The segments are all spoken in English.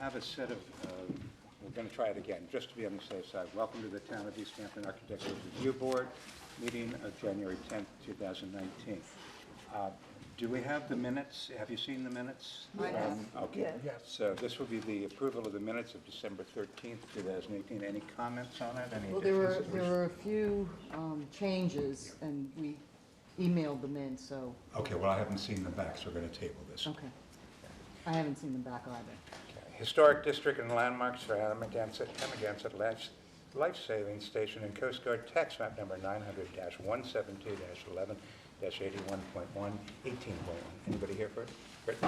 have a set of, we're going to try it again, just to be on the safe side. Welcome to the Town of East Hampton Architectural Review Board, meeting of January 10th, 2019. Do we have the minutes? Have you seen the minutes? I have. Okay. Yes. So this will be the approval of the minutes of December 13th, 2018. Any comments on it? Any Well, there additions? were a few changes, and we emailed them in, so, Okay, well, I haven't seen them back, so we're going to table this. okay. I haven't seen them back either. Okay. Historic District and Landmarks for Amagansett Life-Saving Station and Coast Guard Tax Map Number 900-172-11-81.1, 18.1. Anybody here for it? Britt?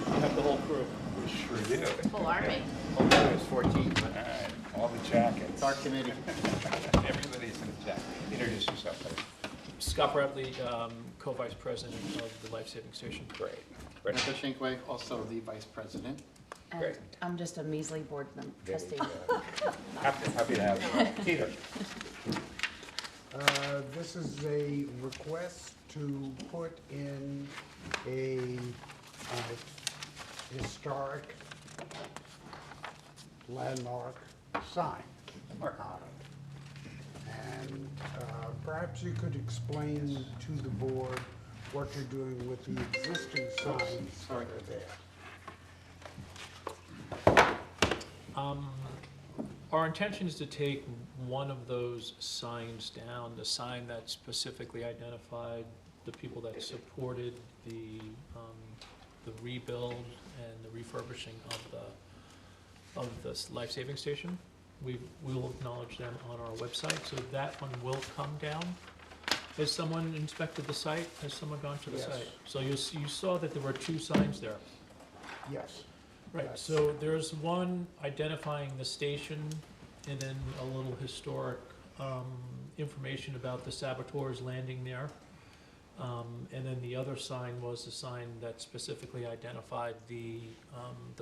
You have the whole crew. We sure do. Full army. Whole crew is 14, but All right, all the jackets. it's our committee. Everybody's in a jacket. Introduce yourself, please. Scott Bradley, co-vice president of the Life Saving Station. Great. Britt? Mr. Shinkway, also the vice president. And Great. I'm just a measly board member, There you trustee. go. Happy to have you. Peter? This is a request to put in a historic landmark sign on it. And perhaps you could explain to the board what you're doing with the existing signs that are there. Our intention is to take one of those signs down, the sign that specifically identified the people that supported the rebuild and the refurbishing of the life-saving station. We will acknowledge them on our website, so that one will come down. Has someone inspected the site? Has someone gone to the Yes. site? So you saw that there were two signs there. Yes. Right, Yes. so there's one identifying the station, and then a little historic information about the saboteurs landing there. And then the other sign was the sign that specifically identified the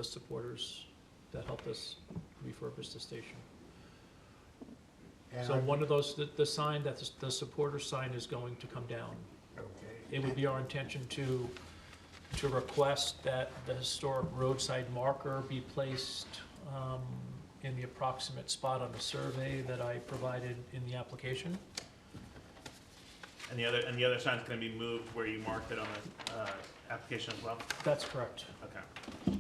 supporters that helped us refurbish the station. And So one of those, the sign, the supporter sign is going to come down. Okay. It would be our intention to request that the historic roadside marker be placed in the approximate spot on the survey that I provided in the application. And the other sign's gonna be moved where you marked it on the application as well? That's correct. Okay.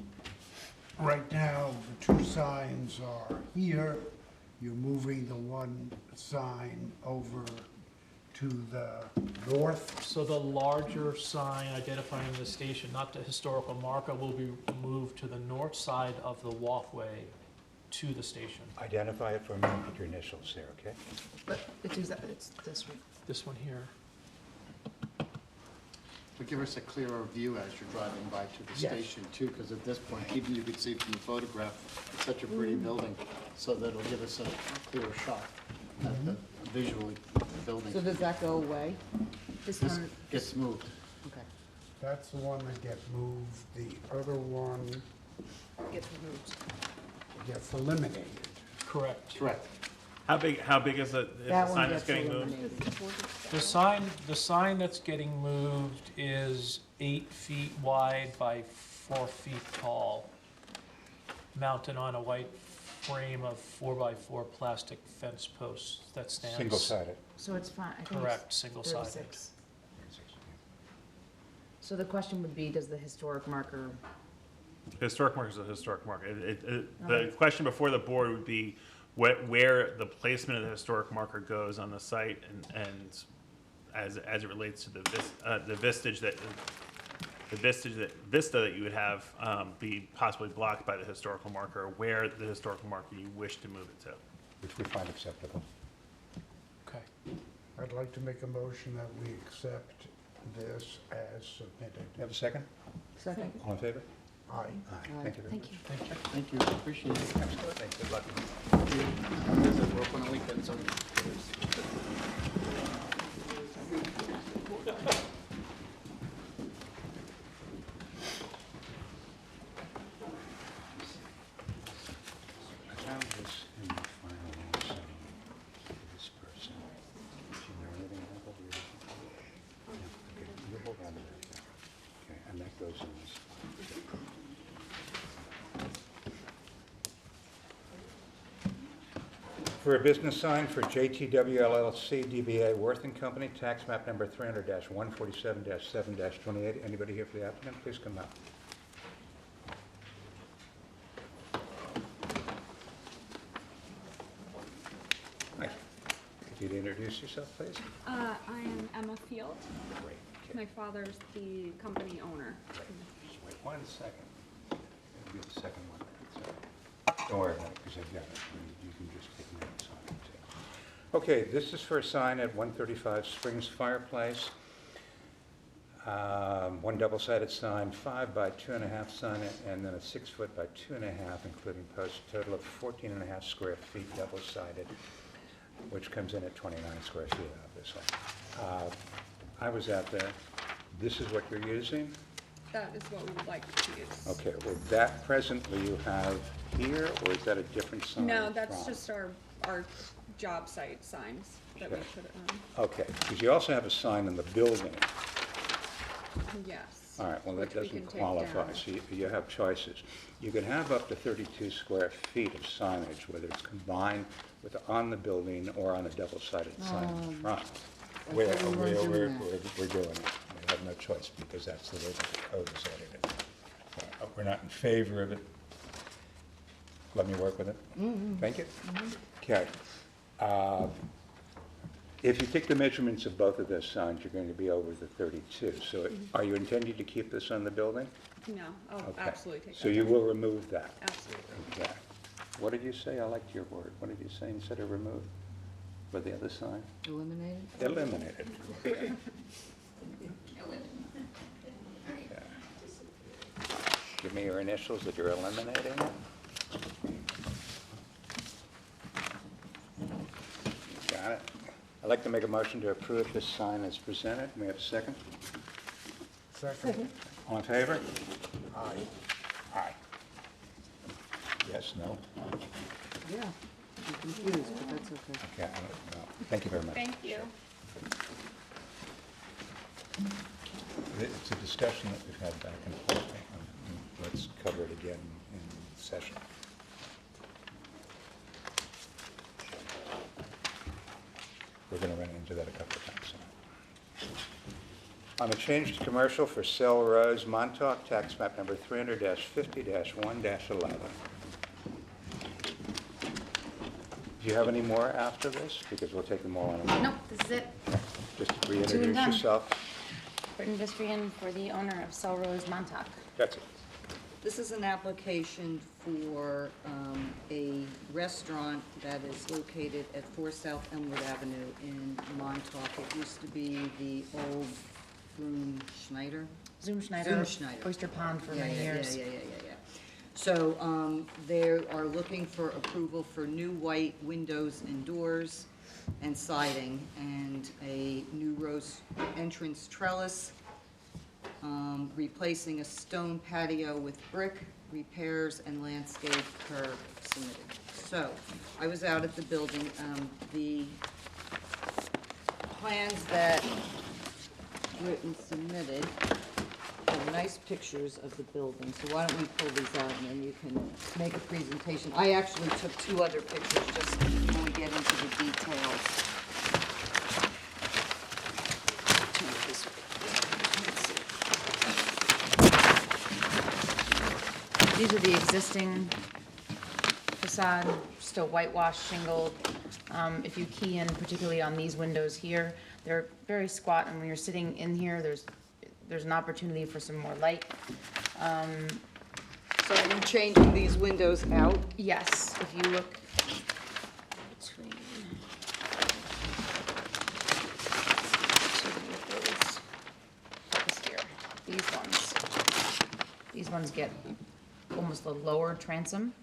Right now, the two signs are here. You're moving the one sign over to the north. So the larger sign identifying the station, not the historical marker, will be moved to the north side of the walkway to the station. Identify it for a moment with your initials there, okay? But it's this one. This one here. To give us a clearer view as you're driving by to the Yes. station too, because at this point, even you can see from the photograph, it's such a pretty building, so that'll give us a clearer shot at the visually the building. So does that go away? This This one, gets moved. Okay. That's the one that gets moved. The other one gets removed. gets eliminated. Correct. Correct. How big is the That one sign that's gets getting moved? eliminated. The sign that's getting moved is 8 feet wide by 4 feet tall, mounted on a white frame of 4x4 plastic fence posts that stands. Single-sided. So it's fine, I think Correct, it's single-sided. 36. So the question would be, does the historic marker, Historic marker is a historic marker. The Alright. question before the board would be where the placement of the historic marker goes on the site and as it relates to the vista that you would have be possibly blocked by the historical marker, where the historical marker you wish to move it to. Which we find acceptable. Okay. I'd like to make a motion that we accept this as submitted. You have a second? Second. All in favor? Aye. Thank you very much. thank you. Thank you, appreciate it. Absolutely. Good luck. We're open on weekends, so. I found this in the final setting for this person. Do you know anything about the original? For a business sign for JTW LLC DBA Worth and Company, tax map number 300-147-7-28. Anybody here for the applicant? Please come up. Hi. Could you introduce yourself, please? I am Emma Field. Great. Okay. My father's the company owner. Just wait 1 second. It'll be the second one. Sorry. Don't worry about it, because I've got it. You can just take notes on it, too. Okay, this is for a sign at 135 Springs Fireplace. One double-sided sign, 5 by 2.5 sign, and then a 6 foot by 2.5, including posts, total of 14.5 square feet double-sided, which comes in at 29 square feet, obviously. I was out there. This is what you're using? That is what we would like to use. Okay, well, that presently you have here, or is that a different sign? No, that's from? just our job site signs that we Okay. put on. Okay, because you also have a sign in the building. Yes. All right, well, that which we doesn't can take qualify, down. so you have choices. You can have up to 32 square feet of signage, whether it's combined with on the building or on a double-sided sign in the front. We're thought we weren't doing that. doing it. We have no choice, because that's the way that the code is edited. We're not in favor of it. Let me work with it. Thank you. Okay. If you take the measurements of both of those signs, you're going to be over the 32. So are you intending to keep this on the building? No, I'll Okay. absolutely take that. So you will remove that? Absolutely. Okay. What did you say? I liked your word. What did you say instead of remove? For the other sign? Eliminated? Eliminated. Okay. Okay. Give me your initials that you're eliminating. Got it. I'd like to make a motion to approve this sign as presented. May I have a second? Second. All in favor? Aye. Aye. Yes, no? Yeah, I'm confused, but that's okay. Okay, I don't know. Thank you very much. Thank you. It's a discussion that we've had back and forth. Let's cover it again in session. We're going to run into that a couple of times. On the change to commercial for Cell Rose, Montauk, tax map number 300-50-1-11. Do you have any more after this? Because we'll take them all in a minute. Nope, this is it. Just Two and reintroduce done. yourself. Britton Bistrian for the owner of Selrose Montauk. That's it. This is an application for a restaurant that is located at 4 South Elmwood Avenue in Montauk. It used to be the old Room Schneider. Zoom Schneider. Zoom Schneider. Oyster Pond for Yeah, many yeah, years. Yeah. So they are looking for approval for new white windows and doors and siding, and a new rose entrance trellis, replacing a stone patio with brick, repairs and landscape curb submitted. So, I was out at the building, the plans that Britton submitted are nice pictures of the building, so why don't we pull these out and then you can make a presentation. I actually took 2 other pictures just when we get into the details. Turn it this way. Let's see. These are the existing facade, still whitewashed, shingled. If you key in particularly on these windows here, they're very squat, and when you're sitting in here, there's an opportunity for some more light. So are you changing these windows out? Yes, if you look between. This here, these ones get almost a lower transom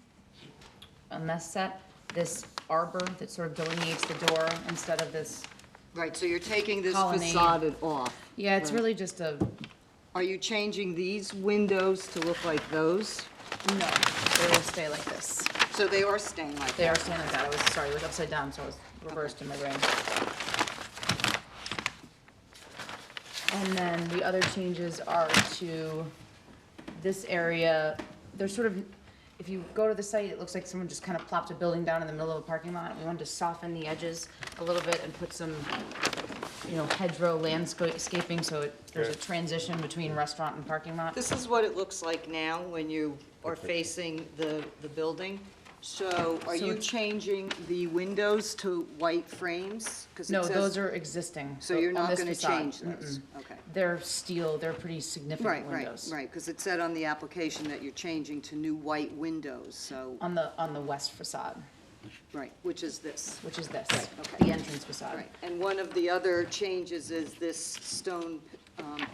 on this set. This arbor that sort of delineates the door instead of this. Right, so you're taking this Colonnade. facade off. Yeah, it's Right. really just a, Are you changing these windows to look like those? no, they will stay like this. So they are staying like They that? are staying like that. It was upside down, so it was reversed in my brain. And then the other changes are to this area. There's sort of, if you go to the site, it looks like someone just kind of plopped a building down in the middle of a parking lot. We wanted to soften the edges a little bit and put some, hedgerow landscaping, so there's a transition between restaurant and parking lot. This is what it looks like now when you are facing the building. So are So you it's- changing the windows to white frames? 'Cause it No, says- those are existing. So you're on not this gonna facade. change those? Mm-mm. Okay. They're steel, they're pretty significant Right, windows. right, because it said on the application that you're changing to new white windows, so, On the west facade, right, which is this. which is this, okay. the entrance facade. Right, and one of the other changes is this stone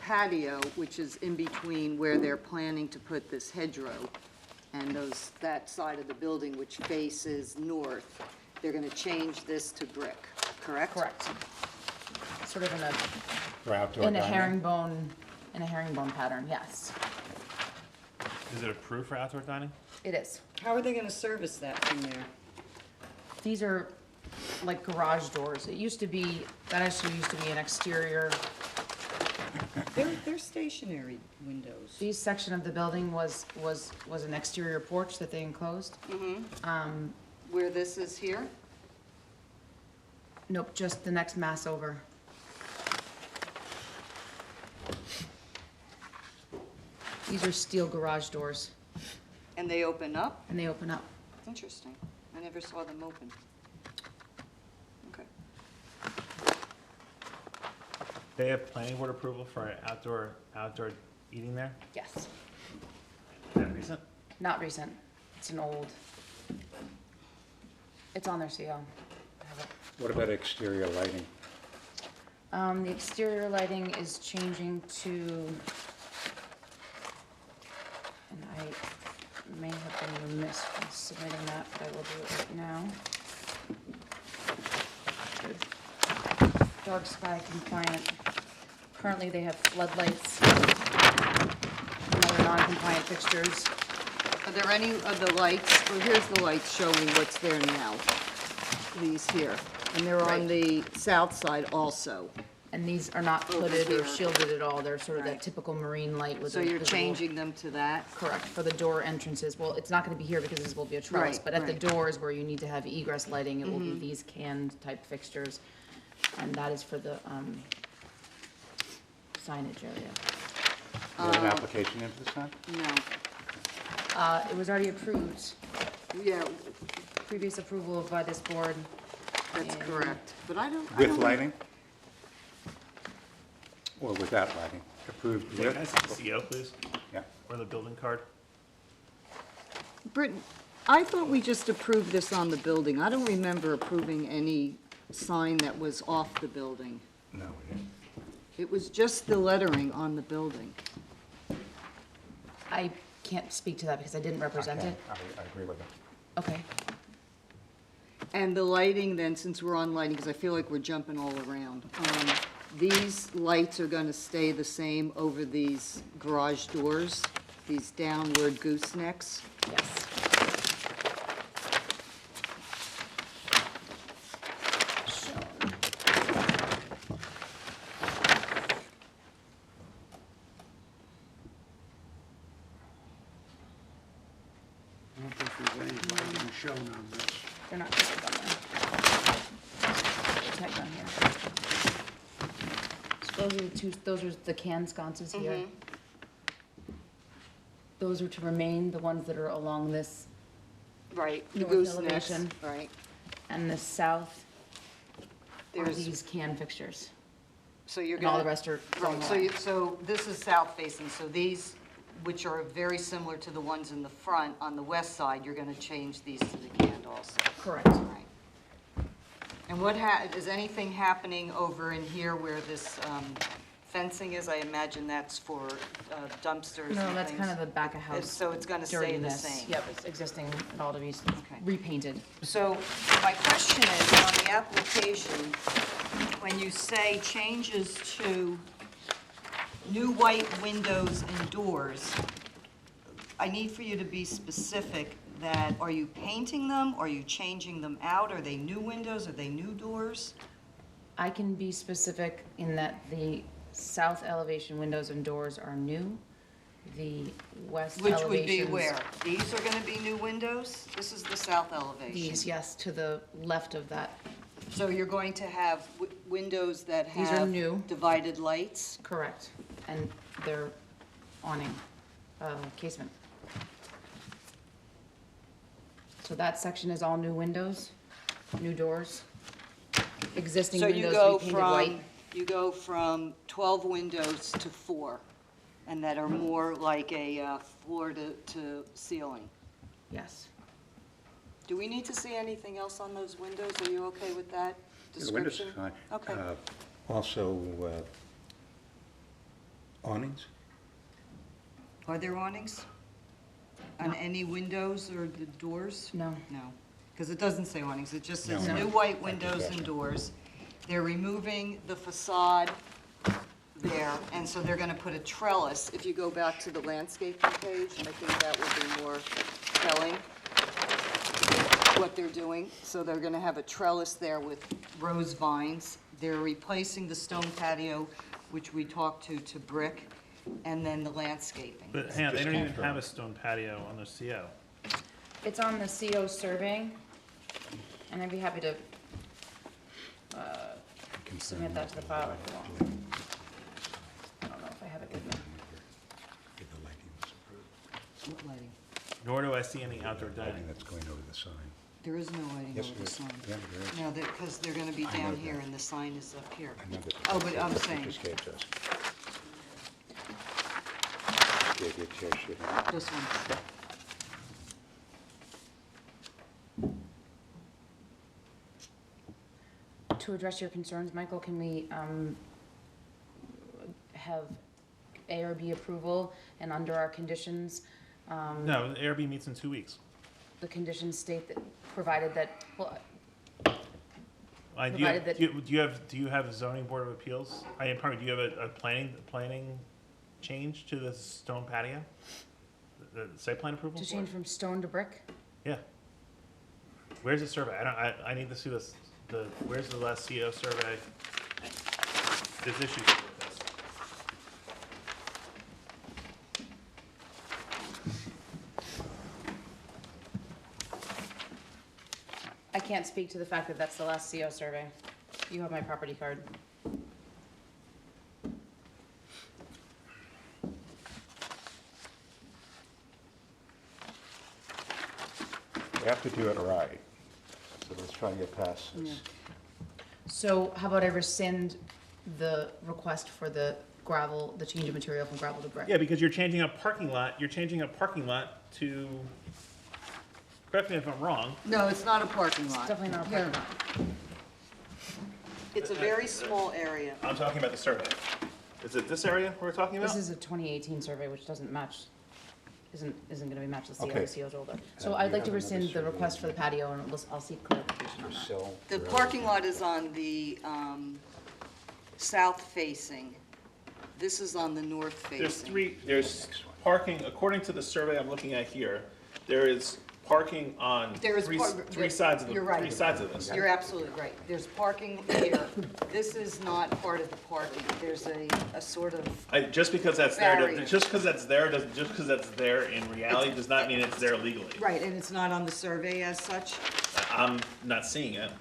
patio, which is in between where they're planning to put this hedgerow and that side of the building which faces north. They're gonna change this to brick, correct? Correct. Sort of For outdoor in a dining? herringbone pattern, yes, Is it approved for outdoor dining? it is. How are they gonna service that from there? These are like garage doors. That actually used to be an exterior. They're stationary windows. This section of the building was an exterior porch that they enclosed. Where this is here? Nope, just the next mass over. These are steel garage doors, And they open up? and they open up. Interesting. I never saw them open. Okay. They have planning board approval for outdoor eating there? Yes. Is that recent? Not recent. It's an old. It's on their CO. I have it. What about exterior lighting? The exterior lighting is changing to, and I may have been remiss from submitting that, but I will do it right now. Dark sky compliant. Currently, they have floodlights and other non-compliant fixtures. Are there any of the lights, well, here's the lights showing what's there now, these here. And they're on Right. the south side also. And these are not Over hooded or here. shielded at all. They're sort of that Right. typical marine light with So a you're visible- changing them to that? Correct, for the door entrances. Well, it's not gonna be here because this will be a trellis, Right, but at the right. doors where you need to have egress lighting, it will be these canned type fixtures. And that is for the, signage area. You have an application in for this time? No. It was already approved, Yeah, previous approval by this board. that's And- correct. But I don't. With lighting? Or without lighting? Approved Can I with? see the CO, please? Yeah. Or the building card? Britton, I thought we just approved this on the building. I don't remember approving any sign that was off the building. No, we didn't. It was just the lettering on the building. I can't speak to that because I didn't represent Okay, it. I agree with it. Okay. And the lighting then, since we're on lighting, because I feel like we're jumping all around. These lights are gonna stay the same over these garage doors, these downward goosenecks. Yes. Shown. I don't think there's any lighting shown on this. They're not tagged on there. They're tagged on here. So those are the can sconces here. Those are to remain, the ones that are along this, Right. The North goosenecks, elevation. right. and the south are There's, these can fixtures. so you're And all gonna. the rest are going Right, so, away. so this is south facing, so these, which are very similar to the ones in the front, on the west side, you're gonna change these to the canned also. Correct. Right. And is anything happening over in here where this fencing is? I imagine that's for dumpsters and No, that's things. kind of the back of house So it's gonna stay the dirtiness. same? Yep, it's existing, it all to be Okay. repainted. So my question is, on the application, when you say changes to new white windows and doors, I need for you to be specific that, are you painting them? Are you changing them out? Are they new windows? Are they new doors? I can be specific in that the south elevation windows and doors are new. the west Which elevations. would be where? These are gonna be new windows? This is the south elevation. These, yes, to the left of that, So you're going to have windows that These are have new. divided lights? correct, and they're awning, casement. So that section is all new windows, new doors, existing So windows to be painted white. you go from 12 windows to 4, and that are more like a floor to ceiling. Yes. Do we need to see anything else on those windows? Are you okay with that The windows description? are fine. Okay. Also, awnings? Are there awnings on any windows or the doors? No. No, because it doesn't say awnings, it just says No. new white windows and doors. They're removing the facade there, and so they're gonna put a trellis. If you go back to the landscaping page, I think that would be more telling what they're doing. So they're gonna have a trellis there with rose vines. They're replacing the stone patio, which we talked to brick, and then the landscaping. But hang on, they Just don't even confirm. have a stone patio on their CO. It's on the CO survey, and I'd be happy to submit that to the file if you want. I don't know if I have it with me. What lighting? Nor do I see any outdoor Lighting dining. that's going over the sign. There is no lighting Yes, over there the is. sign. Yeah, there is. No, because they're gonna be I know down that. here and the sign is up here. I know that. Oh, but I'm They saying- just gave to us. Gave you a tear sheet. This one. To address your concerns, Michael, can we have A or B approval, and under our conditions, No, the ARB meets in 2 weeks. the conditions state that, provided that, well, Do Provided that- you have a zoning board of appeals? Pardon me, do you have a planning change to the stone patio? The site plan approval? to for change it? from stone to brick? Yeah. Where's the survey? I need to see this, where's the last CO survey? There's issues with this. I can't speak to the fact that that's the last CO survey. You have my property card. We have to do it right. So let's try and get past this. So how about I rescind the request for the gravel, the change of material from gravel to brick? Yeah, because you're changing a parking lot to, correct me if I'm wrong, No, it's not a parking It's lot. definitely not a Here. parking lot. It's a very small area. I'm talking about the survey. Is it this area we're talking about? This is a 2018 survey, which doesn't match, isn't gonna be matched the CO, Okay. the CO's older. So Do I'd you like to have another rescind the survey? request for the patio, and I'll seek clarification on For that. sill, The for parking lot is on the south facing. This is on the north facing. There's parking, according to the survey I'm looking at here, there is parking on There is three par- sides of You're right. three sides of this. You're absolutely right. There's parking here. This is not part of the parking. There's a sort of, Just because that's there, Barrier. just because that's there in reality does not mean it's there legally. right, and it's not on the survey as such. I'm not seeing it.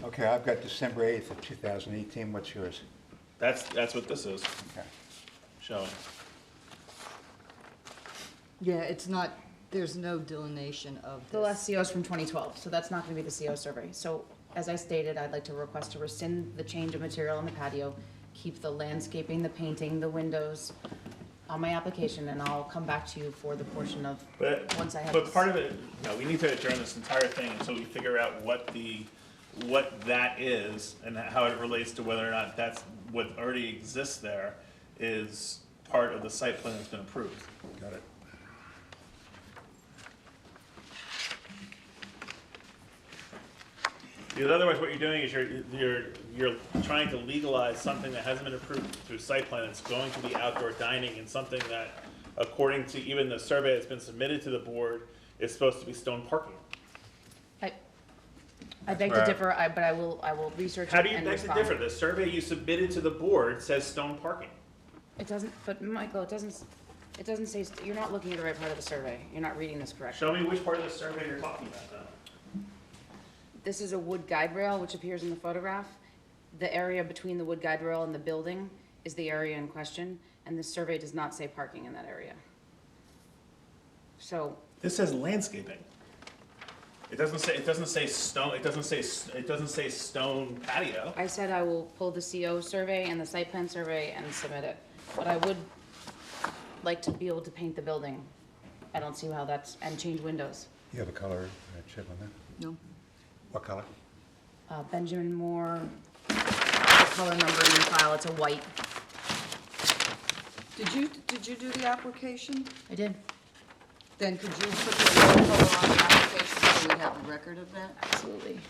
Okay, I've got December 8th of 2018. What's yours? That's what this is Okay. showing. Yeah, it's not, there's no delineation of The last CO is from 2012, so that's not gonna be the CO survey. So, as I stated, I'd like to request to rescind the change of material on the patio, keep the landscaping, the painting, the windows on my application, and I'll come back to you for the portion of, once I have. But part of it, no, we need to adjourn this entire thing until we figure out what that is and how it relates to whether or not that's what already exists there is part of the site plan that's been approved. Got it. Because otherwise, what you're doing is you're trying to legalize something that hasn't been approved through site plan. It's going to be outdoor dining and something that, according to even the survey that's been submitted to the board, is supposed to be stone parking. I beg to differ, but I will research How it do you and beg to respond. differ? The survey you submitted to the board says stone parking. It doesn't, but Michael, it doesn't say, you're not looking at the right part of the survey. You're not reading this correctly. Show me which part of the survey you're talking about, though. This is a wood guide rail, which appears in the photograph. The area between the wood guide rail and the building is the area in question, and the survey does not say parking in that area. So, This says landscaping. It doesn't say stone, it doesn't say stone patio. I said I will pull the CO survey and the site plan survey and submit it, but I would like to be able to paint the building. I don't see how that's, and change windows. You have a color chip on that? No? What color? Benjamin Moore, the color number in your file, it's a white. Did you do the application? I did. Then could you put the color on the application so we have a record of that? Absolutely.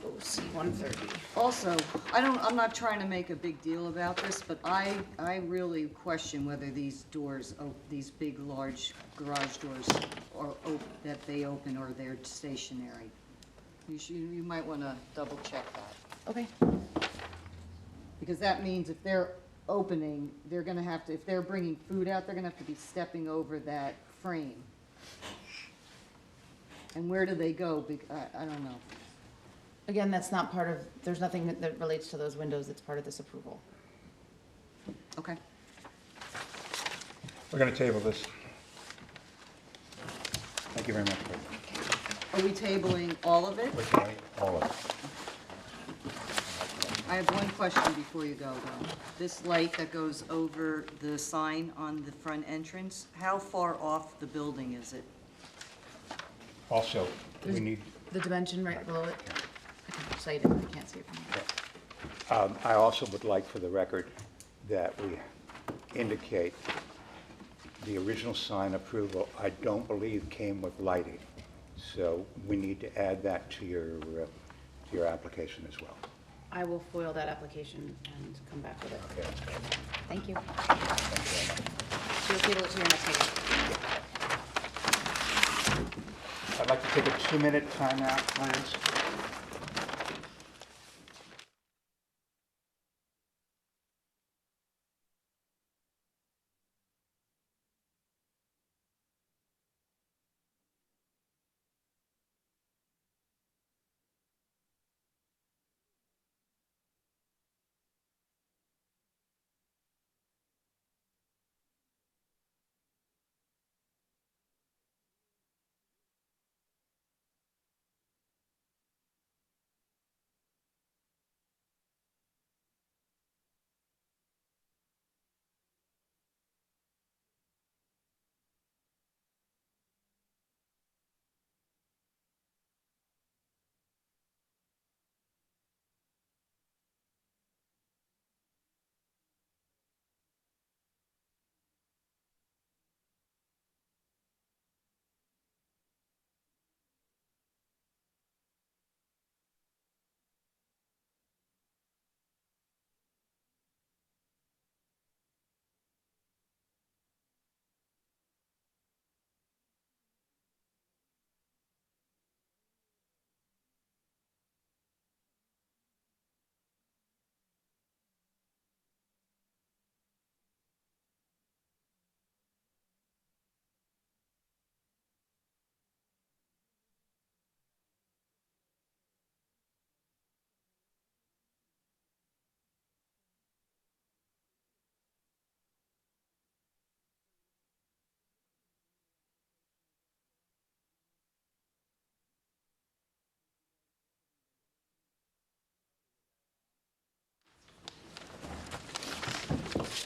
OC 130. Also, I'm not trying to make a big deal about this, but I really question whether these doors, these big, large garage doors that they open or they're stationary. You might want to double check that. Okay. Because that means if they're opening, they're gonna have to, if they're bringing food out, they're gonna have to be stepping over that frame. And where do they go? I don't know. Again, that's not part of, there's nothing that relates to those windows that's part of this approval. Okay. We're going to table this. Thank you very much. Are we tabling all of it? Okay, all of it. I have one question before you go, though. This light that goes over the sign on the front entrance, how far off the building is it? Also, we need, The dimension right below it. I can cite it, I can't see it from here. I also would like for the record that we indicate the original sign approval, I don't believe came with lighting. So we need to add that to your application as well. I will foil that application and come back with it. Okay, that's great. Thank you. Thank you very much. So you'll table it to your next meeting. I'd like to take a 2-minute timeout, please.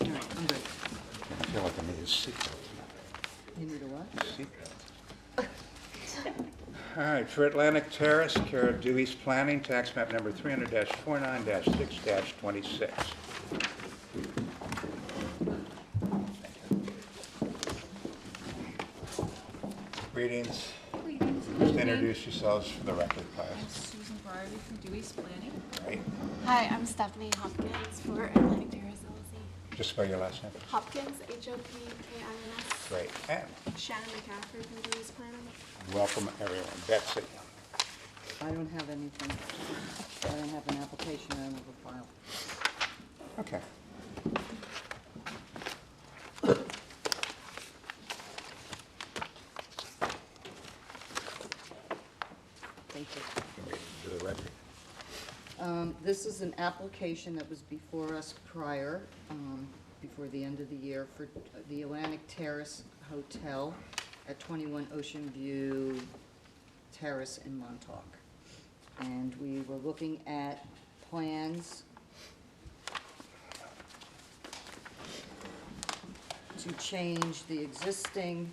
All right, I'm good. I feel like I need a seatbelt. You need a what? Seatbelt. All right, for Atlantic Terrace, care of Dewey's Planning, tax map number 300-49-6-26. Greetings. Just introduce yourselves for the record, please. Susan Brierly from Dewey's Planning. Right. Hi, I'm Stephanie Hopkins for Atlantic Terrace LLC. Just spell your last name. Hopkins, Hopkins. Great. And Shannon McCaffrey from Dewey's Planning. welcome, everyone. Betsy. I don't have anything. I don't have an application, I don't have a file. Okay. Thank you. For the record. This is an application that was before us prior, before the end of the year, for the Atlantic Terrace Hotel at 21 Ocean View Terrace in Montauk. And we were looking at plans to change the existing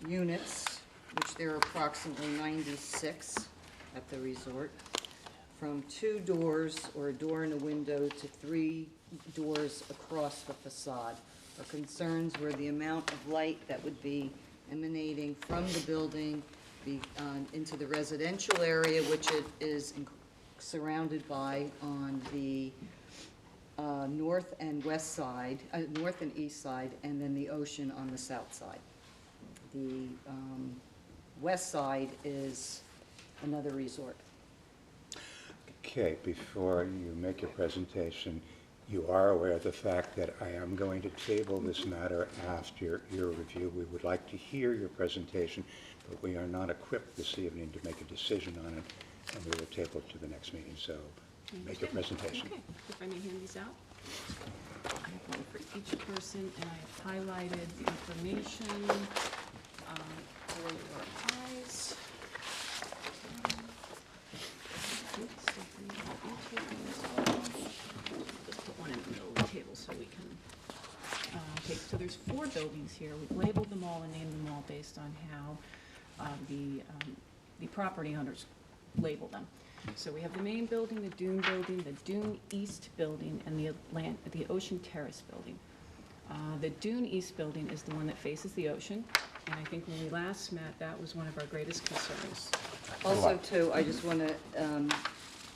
units, which there are approximately 96 at the resort, from 2 doors or a door and a window to 3 doors across the facade. Our concerns were the amount of light that would be emanating from the building into the residential area, which it is surrounded by on the north and west side, north and east side, and then the ocean on the south side. The west side is another resort. Okay, before you make your presentation, you are aware of the fact that I am going to table this matter after your review. We would like to hear your presentation, but we are not equipped this evening to make a decision on it, and we will table it to the next meeting, so make your presentation. Okay, if I may hand these out. I have one for each person, and I have highlighted the information for your eyes. Oops, so we have each of these. Just put one in the middle of the table so we can take. So there's 4 buildings here. We've labeled them all and named them all based on how the property owners label them. So we have the main building, the Dune building, the Dune East building, and the Ocean Terrace building. The Dune East building is the one that faces the ocean, and I think when we last met, that was one of our greatest concerns. Also, too, I just want to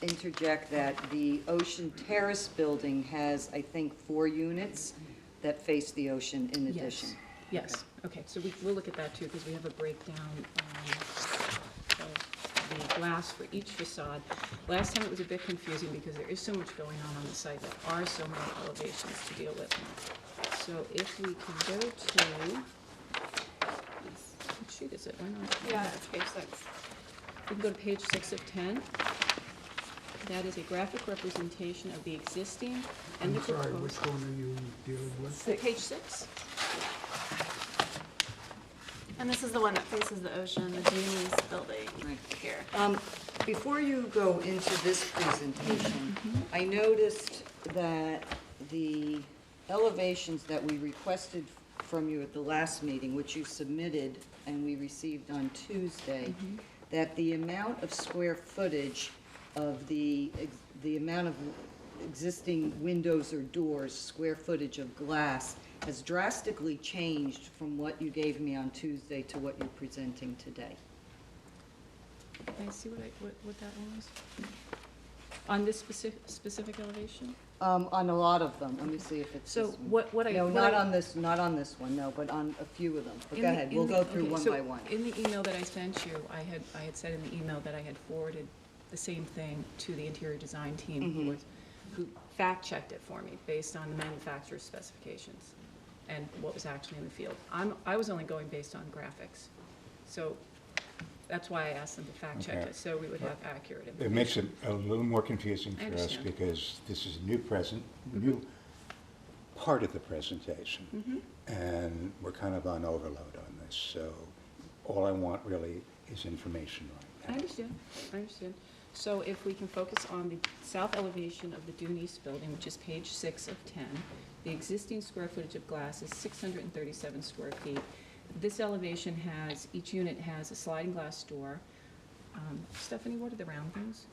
interject that the Ocean Terrace building has, I think, 4 units that face the ocean in addition. Yes, okay, so we'll look at that too, because we have a breakdown of the glass for each facade. Last time it was a bit confusing because there is so much going on the site. There are so many elevations to deal with. So if we can go to, what sheet is it? Why not? Yeah, it's page 6. We can go to page 6 of 10. That is a graphic representation of the existing and the I'm sorry, proposed. which one are you dealing with? Page 6? And this is the one that faces the ocean, the Genius building Right. here. Before you go into this presentation, I noticed that the elevations that we requested from you at the last meeting, which you submitted and we received on Tuesday, that the amount of square footage of the amount of existing windows or doors, square footage of glass, has drastically changed from what you gave me on Tuesday to what you're presenting today. Can I see what that one was? On this specific elevation? On a lot of them, let me see if it's So this one. what I. No, what not I- on this one, no, but on a few of them. But in go the- ahead, in we'll the- go through okay, one so by one. In the email that I sent you, I had said in the email that I had forwarded the same thing to the interior design team who fact-checked it for me based on the manufacturer's specifications and what was actually in the field. I was only going based on graphics. So that's why I asked them to fact-check Okay. it, so we would have accurate It information. makes it a little more confusing I for us understand. because this is a new part of the presentation. And we're kind of on overload on this, so all I want really is information right I now. understand. So if we can focus on the south elevation of the Dune East building, which is page 6 of 10, the existing square footage of glass is 637 square feet. This elevation has, each unit has a sliding glass door. Stephanie, what are the round things?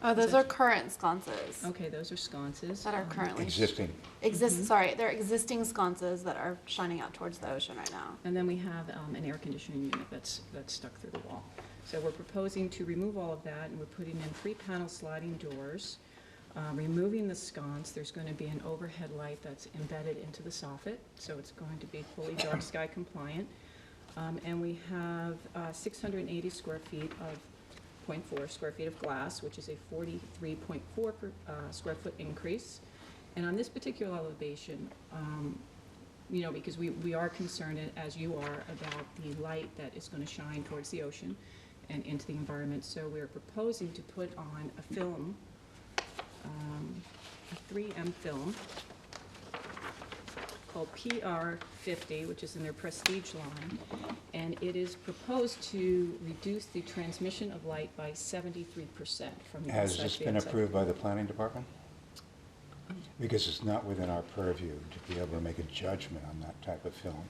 Oh, those are current sconces Okay, those are sconces. that are currently Existing. Sorry, they're existing sconces that are shining out towards the ocean right now. And then we have an air conditioning unit that's stuck through the wall. So we're proposing to remove all of that, and we're putting in 3-panel sliding doors. Removing the sconce, there's going to be an overhead light that's embedded into the soffit, so it's going to be fully dark sky compliant. And we have 680 square feet of 0.4 square feet of glass, which is a 43.4 square foot increase. And on this particular elevation, because we are concerned, as you are, about the light that is going to shine towards the ocean. and into the environment. So we're proposing to put on a film, a 3M film called PR50, which is in their Prestige line, and it is proposed to reduce the transmission of light by 73% from the Has inside this to the been outside. approved by the planning department? Because it's not within our purview to be able to make a judgment on that type of film,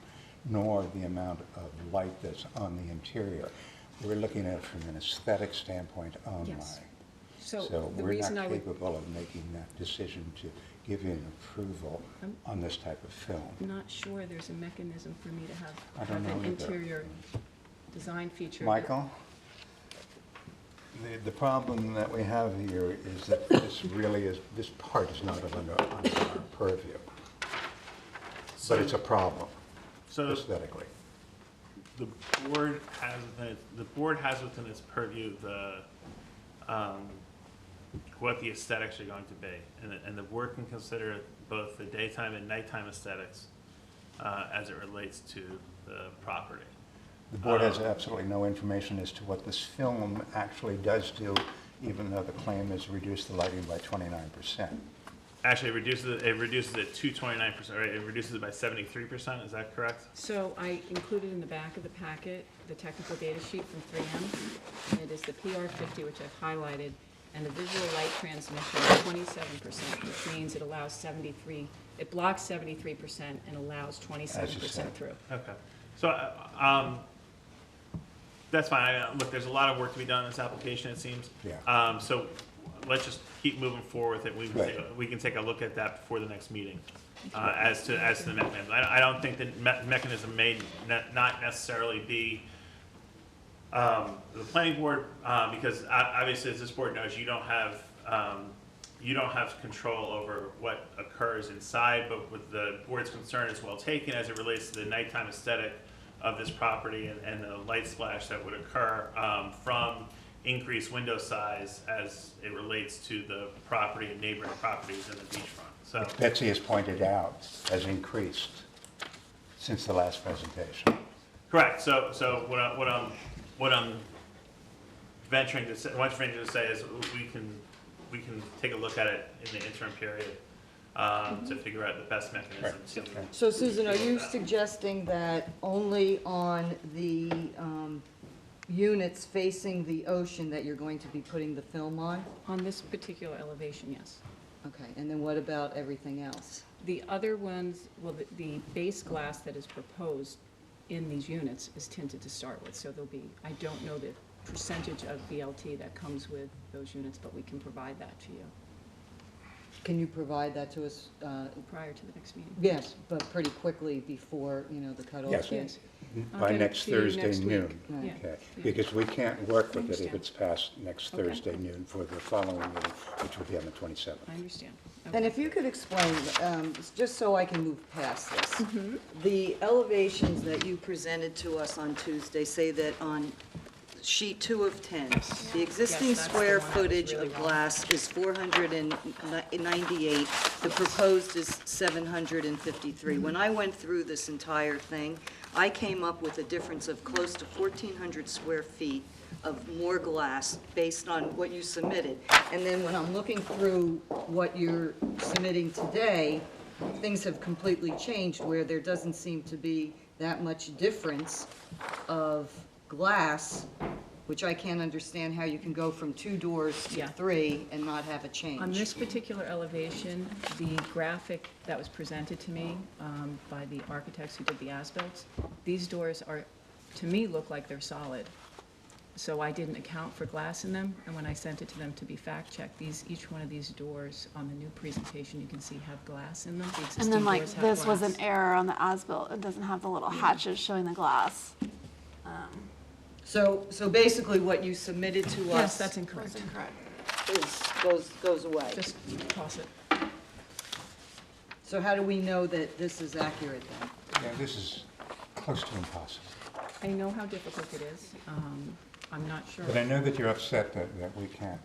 nor the amount of light that's on the interior. We're looking at it from an aesthetic standpoint only. Yes. So So the we're reason not I would, capable of making that decision to give you an approval I'm- on this type of film. not sure there's a mechanism for me to I have don't an know either. interior design feature. that- Michael? The problem that we have here is that this really is, this part is not under our purview. But it's a problem So aesthetically. the board has within its purview what the aesthetics are going to be. And the board can consider both the daytime and nighttime aesthetics as it relates to the property. The board has absolutely no information as to what this film actually does do, even though the claim is reduce the lighting by 29%. Actually, it reduces it to 29%, right? It reduces it by 73%, is that correct? So I included in the back of the packet the technical data sheet from 3M, and it is the PR50, which I've highlighted, and the visual light transmission is 27%, which means it allows 73, it blocks 73% and allows 27% through. Okay. So, that's fine. Look, there's a lot of work to be done in this application, it seems. Yeah. So let's just keep moving forward with it. Right. We can take a look at that before the next meeting, as to the mechanism. I don't think the mechanism may not necessarily be, the planning board, because obviously, as this board knows, you don't have control over what occurs inside, but with the board's concern is well taken as it relates to the nighttime aesthetic of this property and the light splash that would occur from increased window size as it relates to the property and neighboring properties in the beachfront. So, Which Betsy has pointed out has increased since the last presentation. correct. So what I'm venturing to say is we can take a look at it in the interim period to figure out the best mechanism to. So Susan, are you suggesting that only on the units facing the ocean that you're going to be putting the film on? On this particular elevation, yes. Okay, and then what about everything else? The other ones, well, the base glass that is proposed in these units is tinted to start with, so there'll be, I don't know the percentage of VLT that comes with those units, but we can provide that to you Can you provide that to us? prior to the next meeting. Yes, but pretty quickly before, the cutoff Yes. date? Yes. I'll By get it next to you Thursday next week. noon. Yeah. Okay, Yeah. because we can't work with it if understand. it's past next Okay. Thursday noon for the following meeting, which will be on the 27th. I understand. And Okay. if you could explain, just so I can move past this, the elevations that you presented to us on Tuesday say that on sheet 2 of 10, the existing Yes, that's the square one that was footage really of wrong. glass is 498, the proposed is 753. When I went through this entire thing, I came up with a difference of close to 1,400 square feet of more glass based on what you submitted. And then when I'm looking through what you're submitting today, things have completely changed where there doesn't seem to be that much difference of glass, which I can't understand how you can go from 2 doors to Yeah. 3 and not have a change. On this particular elevation, the graphic that was presented to me by the architects who did the as-built, these doors are, to me, look like they're solid. So I didn't account for glass in them, and when I sent it to them to be fact-checked, each one of these doors on the new presentation, you can see have glass in them. The existing And then like doors have this was an glass. error on the as-built. It doesn't have the little hatches showing the glass. So basically what you submitted to Yes, us that's That's incorrect. incorrect. goes away. Just toss it. So how do we know that this is accurate then? Yeah, this is close to impossible. I know how difficult it is. I'm not sure. But I know that you're upset that we can't.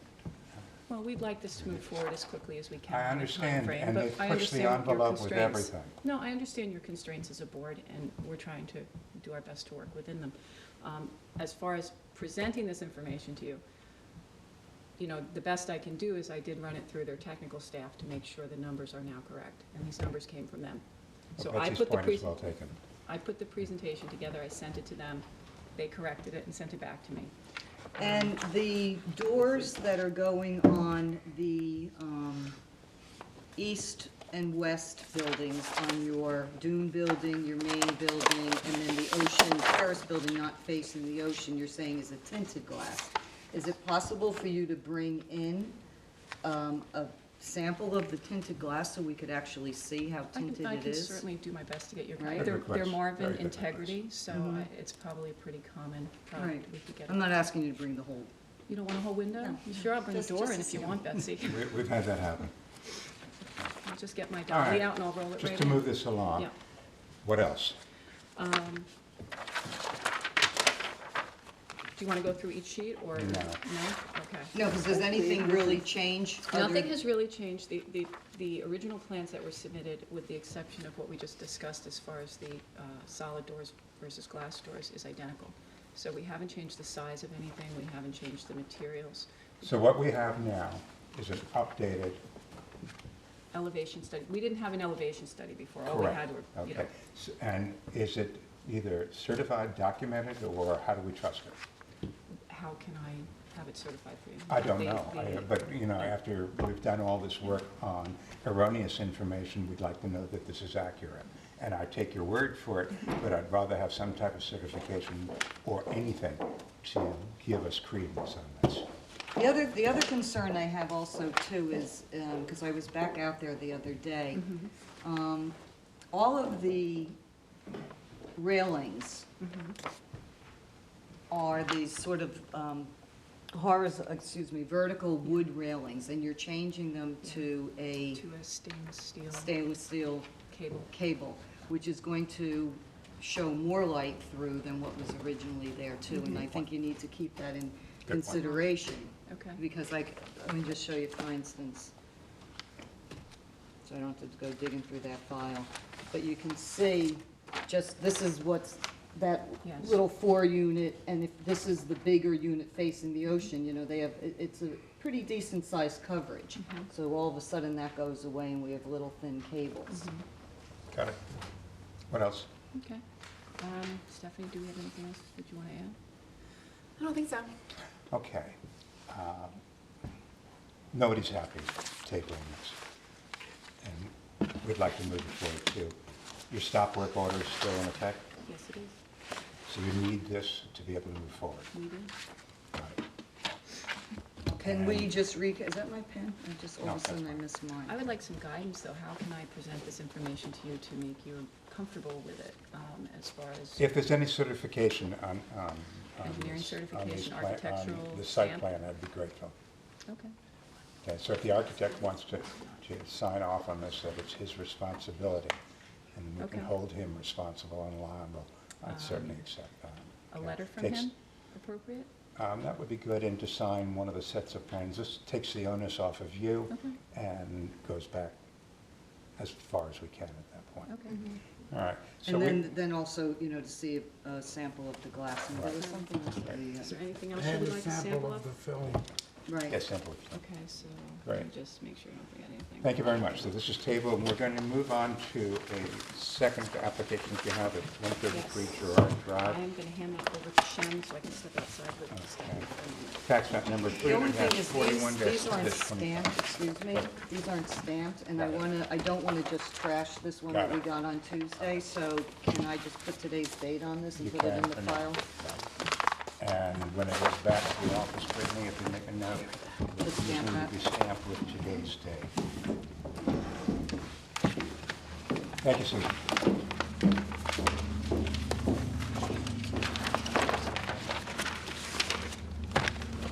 Well, we'd like this to move forward as quickly as we can. I in a understand, timeframe, and but they've I pushed the understand your envelope with constraints. everything. No, I understand your constraints as a board, and we're trying to do our best to work within them. As far as presenting this information to you, you know, the best I can do is I did run it through their technical staff to make sure the numbers are now correct, and these numbers came from them. So I Betsy's put the point is well taken. I put the presentation together, I sent it to them, they corrected it and sent it back to me. And the doors that are going on the east and west buildings, on your dune building, your main building, and then the ocean terrace building not facing the ocean, you're saying is a tinted glass. Is it possible for you to bring in a sample of the tinted glass so we could actually see how tinted I it can is? certainly do my best to get your, Right. they're Good request. more of Very an good integrity, request. so it's probably pretty common, probably Right. we could get I'm it. not asking you to bring the whole, You don't want a whole window? No. Sure, I'll bring a Just- door just in a if you sample. want, Betsy. We've had that happen. I'll just get my All dolly right. out and I'll roll it right in. Just to move this along. Yeah. What else? Do you want to go through each sheet, or? No. No? Okay. no, because does anything really change? Nothing other- has really changed. The original plans that were submitted, with the exception of what we just discussed as far as the solid doors versus glass doors, is identical. So we haven't changed the size of anything, we haven't changed the materials. So what we have now is an updated, Elevation study, we didn't have an elevation study before, all we had correct, were, you know. okay. And is it either certified, documented, or how do we trust it? How can I have it certified for you? I don't They- know, they- but, you know, after we've done all this work on erroneous information, we'd like to know that this is accurate. And I take your word for it, but I'd rather have some type of certification or anything to give us credence on this. The other concern I have also too is, because I was back out there the other day, all of the railings are these sort of vertical wood railings, and you're changing them to a To a stainless steel stainless steel cable. cable, which is going to show more light through than what was originally there too, and I think you need to keep that in point. consideration. Okay. Because like, let me just show you, for instance, so I don't have to go digging through that file, but you can see, just, this is what's, that Yes. little 4-unit, and if this is the bigger unit facing the ocean, you know, they have, it's a pretty decent sized coverage. So all of a sudden that goes away and we have little thin cables. Got it? What else? Okay. Stephanie, do we have anything else that you want to add? I don't think so. Okay. Nobody's happy tabling this. And we'd like to move it forward too. Your stop work order is still in effect, Yes, it is. so you need this to be able to move forward. We do. Got it. Can we just is that my pen? I just, all of a No, sudden I that's missed mine. I would like some guidance, though. How can I present this information to you to make you comfortable with it, as far as? If there's any certification on Engineering this- on certification, these on architectural the site stamp? plan, I'd be grateful. Okay. Okay, so if the architect wants to sign off on this, that it's his responsibility, and we can Okay. hold him responsible and liable, I'd certainly accept that. A Okay. letter from Takes- him, appropriate? That would be good, and to sign one of the sets of plans. This takes the onus off of you Okay. and goes back as far as we can at that point. Okay. All right. So And we- then also, you know, to see a sample of the glass, and there was something else that we Is there anything else I you have would a like to sample sample of of? the film. right. Yes, simple. Okay, so let me Great. just make sure I don't forget anything. Thank you very much. So this is tabled, and we're going to move on to a second application if you have it, 133 Yes. Gerard Drive. I'm going to hand that over to Shem so I can step outside with Stephanie for a minute. Tax map number The only thing is, 300-41-25. these aren't stamped, excuse me, these aren't stamped, and I don't wanna just trash this one that Got we it. got on Tuesday, so can I just put today's date on this and You put it in can, the and- file? And when it goes back to the office, Brittany, if you make a note, The stamp it map. will be stamped with today's date. Thank you, Susan.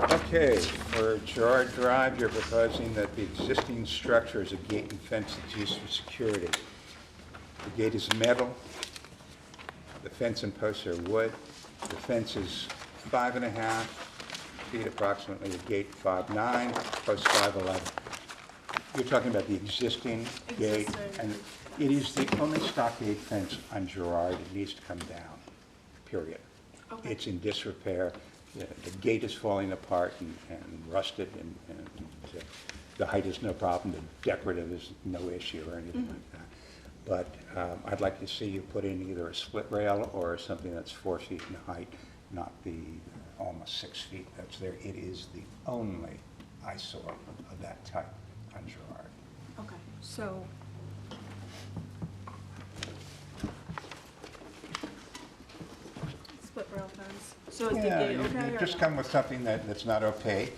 Okay, for Gerard Drive, you're proposing that the existing structure is a gate and fence that's used for security. The gate is metal, the fence and posts are wood, the fence is 5.5 feet approximately, the gate 5'9", post 5'11". You're talking about the existing gate, Existing. and it is the only stockade fence on Gerard, it needs to come down, period. Okay. It's in disrepair. The gate is falling apart and rusted, and the height is no problem, the decorative is no issue or anything like that. But I'd like to see you put in either a split rail or something that's 4 feet in height, not the almost 6 feet that's there. It is the only eyesore of that type on Girard. Okay, so. Split rail fence. So is the Yeah, gate you okay or just no? come with something that's not opaque,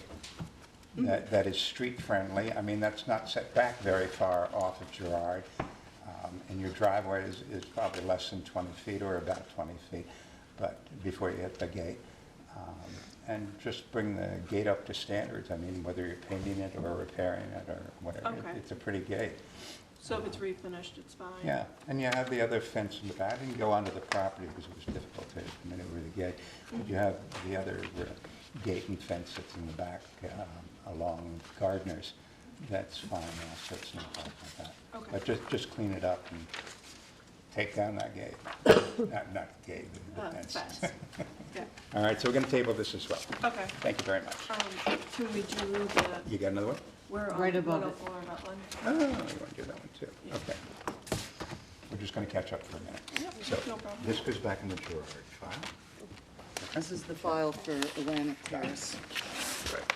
that is street-friendly. I mean, that's not set back very far off of Girard, and your driveway is probably less than 20 feet or about 20 feet, but before you hit the gate. And just bring the gate up to standards. I mean, whether you're painting it or repairing it or whatever, Okay. it's a pretty gate. So if it's refinished, it's fine? Yeah, and you have the other fence in the back. I didn't go onto the property because it was difficult to maneuver the gate. But you have the other gate and fence that's in the back along Gardner's. That's fine also, it's no problem with that. Okay. But just clean it up and take down that gate. Not the gate, the fence. Fence. Yeah, All right, so we're gonna table this as well. okay. Thank you very much. Can we do the, You got another one? we're on Right above it. 104 Rutland? Oh, you want to do that one too? Okay. We're just gonna catch up for a minute. Yep, So no problem. this goes back in the Girard file. This is the file for Atlantic Terrace. Right.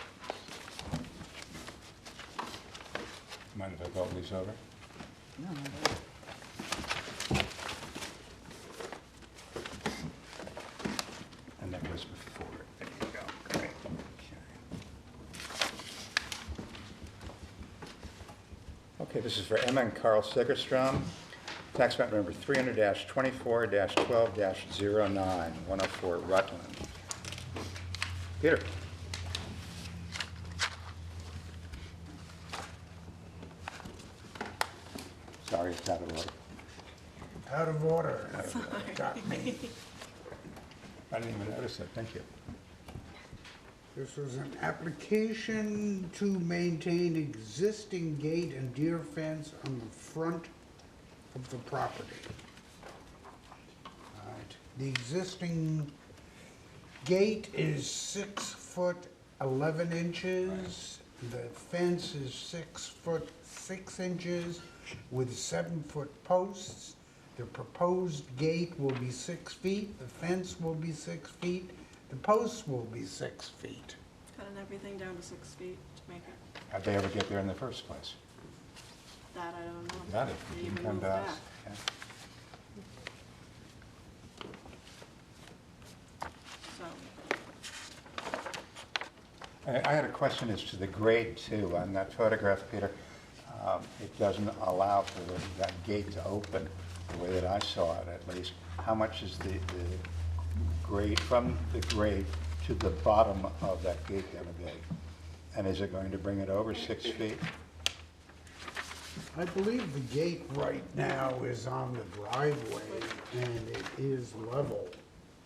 Mind if I go these over? No, And that goes before it. There you go. Great. Okay, this is for Emma and Carl Segerstrom. Tax map number 300-24-12-09, 104 Rutland. Peter? Sorry, it's out of order. Out of order. Got me. I didn't even notice it. Thank you. This was an application to maintain existing gate and deer fence on the front of the property. All right. The existing gate is 6 foot 11 inches. The fence is 6 foot 6 inches with 7 foot posts. The proposed gate will be 6 feet, the fence will be 6 feet, the posts will be 6 feet. Cutting everything down to 6 feet to make it, How'd they ever get there in the first place? that I don't know. Got it. They You even can come moved to us. back. So, I had a question as to the grade too. On that photograph, Peter, it doesn't allow for that gate to open the way that I saw it, at least. How much is the grade, from the grade to the bottom of that gate going to be? And is it going to bring it over 6 feet? I believe the gate right now is on the driveway and it is level.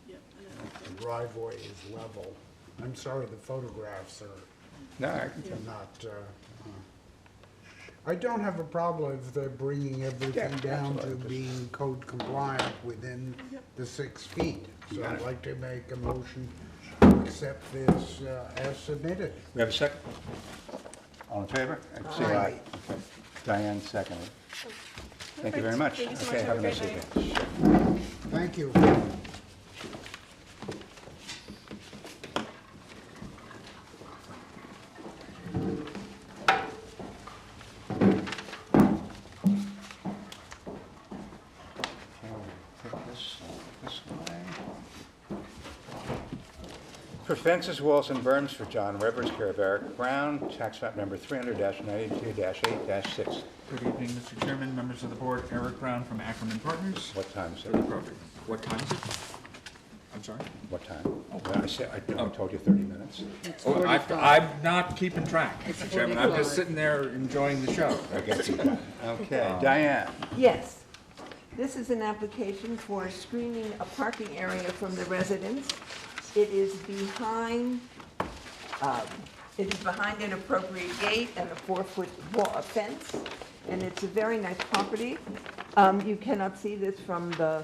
yeah, I know. The driveway is level. I'm sorry, the photographs are No, I can tell. not, I don't have a problem if they're bringing everything Yeah, down to absolutely. being code compliant within the 6 feet. So Got I'd it. like to make a motion to accept this as submitted. We have a second? All in favor? Say aye. Aye. Okay. Diane seconded. Thank you very much. Thank you so Okay, much. have a Have a nice great evening. Thank you. Okay, take this way. For fences, walls, and berms for John Rivers, care of Eric Brown, tax map number 300-92-8-6. Good evening, Mr. Chairman, members of the board. Eric Brown from Ackerman Partners. What time is For it? the property. What time is it? I'm sorry? What time? I told you 30 minutes. It's Oh, 45. I'm not keeping track, It's Mr. Chairman. I'm 45. just sitting there enjoying the show. I guess you got it. Okay, Diane. Yes. This is an application for screening a parking area from the residents. It is behind an appropriate gate and a 4-foot fence, and it's a very nice property. You cannot see this from the,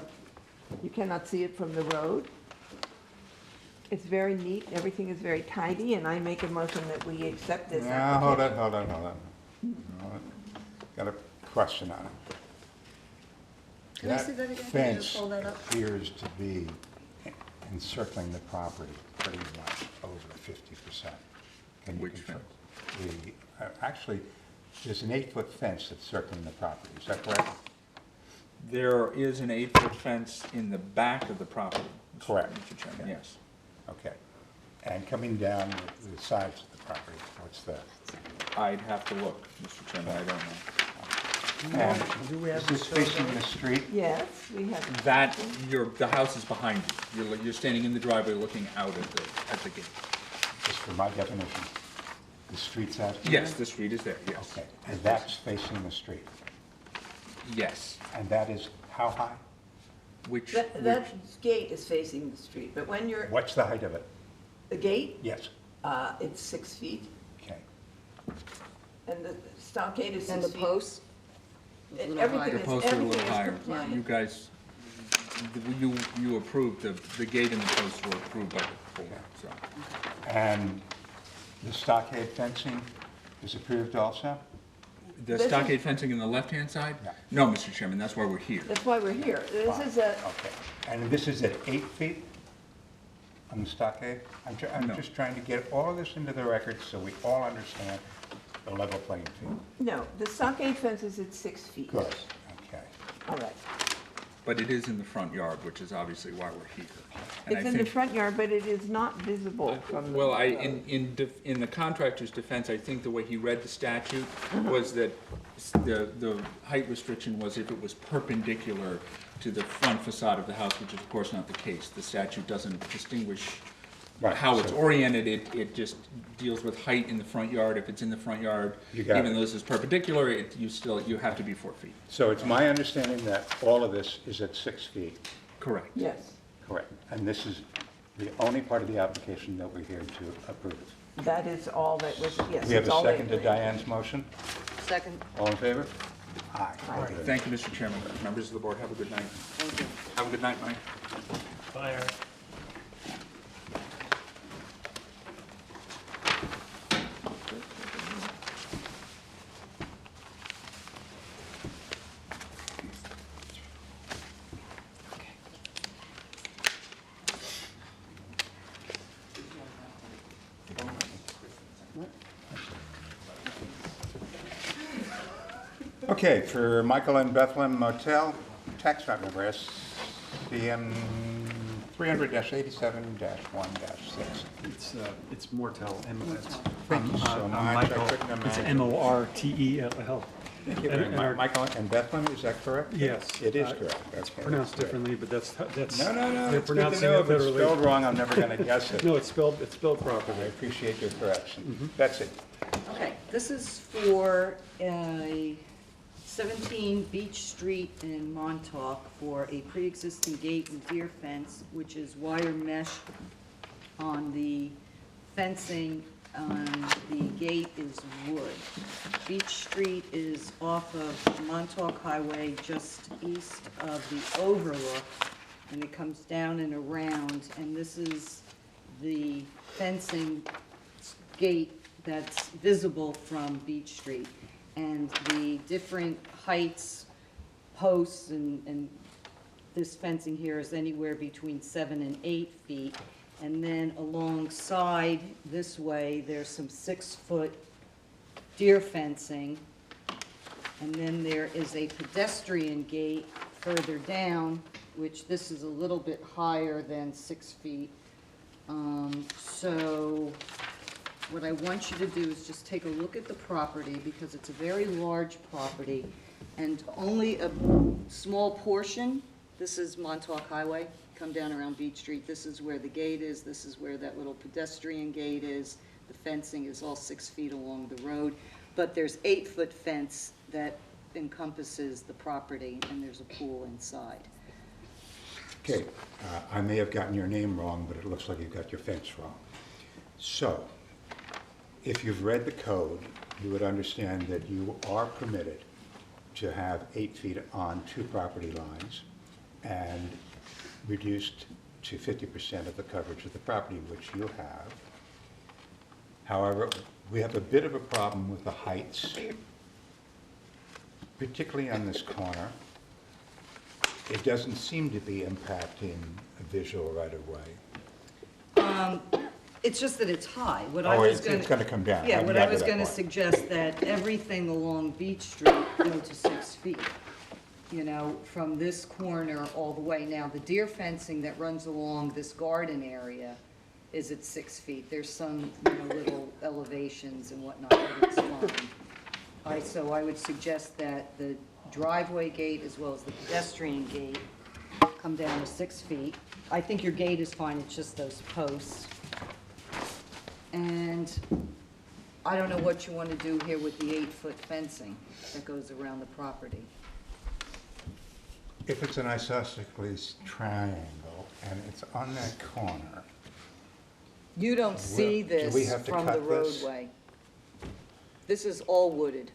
you cannot see it from the road. It's very neat, everything is very tidy, and I make a motion that we accept this Now, hold application. on. Got a question on it. Can I see that again? Can you Fence just hold that up? appears to be encircling the property pretty much over 50%. Can you Which confirm? Actually, there's an 8-foot fence that's circling the property, is that correct? There is an 8-foot fence in the back of the property. Correct. Mr. Chairman, yes. Okay. And coming down the sides of the property, what's that? I'd have to look, Mr. Chairman, I don't know. And Do we have is this facing the street? Yes, we have. That, the house is behind you. You're standing in the driveway looking out at the gate. Just for my definition, the street's out? Yes, the street is there, yes. Okay, and that's facing the street? Yes. And that is how high? Which, That gate is facing the street, but when you're, What's the height of it? the gate, Yes, it's 6 feet, okay. and the stockade is 6 And feet. the posts? And A little everything the is, posts are a everything little is higher. compliant. You guys, you approved, the gate and the posts were approved by the board, so. And the stockade fencing is approved also? The This is- stockade fencing on the left-hand side? Yeah. No, Mr. Chairman, that's why we're here. That's why we're here. This is a, Okay, and this is at 8 feet on the stockade? I'm No. just trying to get all of this into the record so we all understand the level playing field. no, the stockade fence is at 6 feet. Good, okay. All right. But it is in the front yard, which is obviously why we're here. And It's I in the think- front yard, but it is not visible from the. Well, in the contractor's defense, I think the way he read the statute was that the height restriction was if it was perpendicular to the front facade of the house, which is of course not the case. The statute doesn't distinguish Right, how it's so- oriented, it just deals with height in the front yard. If it's in the front yard, You got even it. though this is perpendicular, you have to be 4 feet. So it's my understanding that all of this is at 6 feet? Correct. Yes, Correct. And this is the only part of the application that we're here to approve. that is all that was, yes. We have it's a all they second to agreed. Diane's motion? Second? All in favor? Aye. Thank you, Mr. Chairman. Members of the board, have a good night. Thank you. Have a good night, Mike. Bye, Eric. Okay, for Michael and Bethlehem Motel, tax map number SCM 300-87-1-6. It's Mortel, Thank you so I'm much. I Michael, couldn't it's imagine. Mortell. Thank you very and much. our- Michael and Bethlehem, is that correct? Yes. It is correct. Okay, Pronounced that's great. differently, but that's, No, they're it's good to pronouncing know it if it's literally. spelled wrong, I'm never going to guess it. No, it's spelled I properly. appreciate your correction. Mm-hmm. That's it. Okay, this is for 17 Beach Street in Montauk for a pre-existing gate and deer fence, which is wire mesh on the fencing, the gate is wood. Beach Street is off of Montauk Highway, just east of the overlook, and it comes down and around, and this is the fencing gate that's visible from Beach Street. And the different heights, posts, and this fencing here is anywhere between 7 and 8 feet. And then alongside this way, there's some 6-foot deer fencing. And then there is a pedestrian gate further down, which this is a little bit higher than 6 feet. So what I want you to do is just take a look at the property, because it's a very large property, and only a small portion, this is Montauk Highway, come down around Beach Street, this is where the gate is, this is where that little pedestrian gate is, the fencing is all 6 feet along the road, but there's 8-foot fence that encompasses the property, and there's a pool inside. Okay, I may have gotten your name wrong, but it looks like you've got your fence wrong. So, if you've read the code, you would understand that you are permitted to have 8 feet on 2 property lines and reduced to 50% of the coverage of the property, which you have. However, we have a bit of a problem with the heights, particularly on this corner. It doesn't seem to be impacting a visual right of way. It's just that it's high. What Oh, I was it's gonna come down. Yeah, I what I got was that gonna part. suggest that everything along Beach Street go to 6 feet. You know, from this corner all the way. Now, the deer fencing that runs along this garden area is at 6 feet. There's some, little elevations and whatnot, but it's fine. So I would suggest that the driveway gate as well as the pedestrian gate come down to 6 feet. I think your gate is fine, it's just those posts. And I don't know what you want to do here with the 8-foot fencing that goes around the property. If it's an isosceles triangle and it's on that corner, You don't see do we this have to from the cut this? roadway. This is all wooded.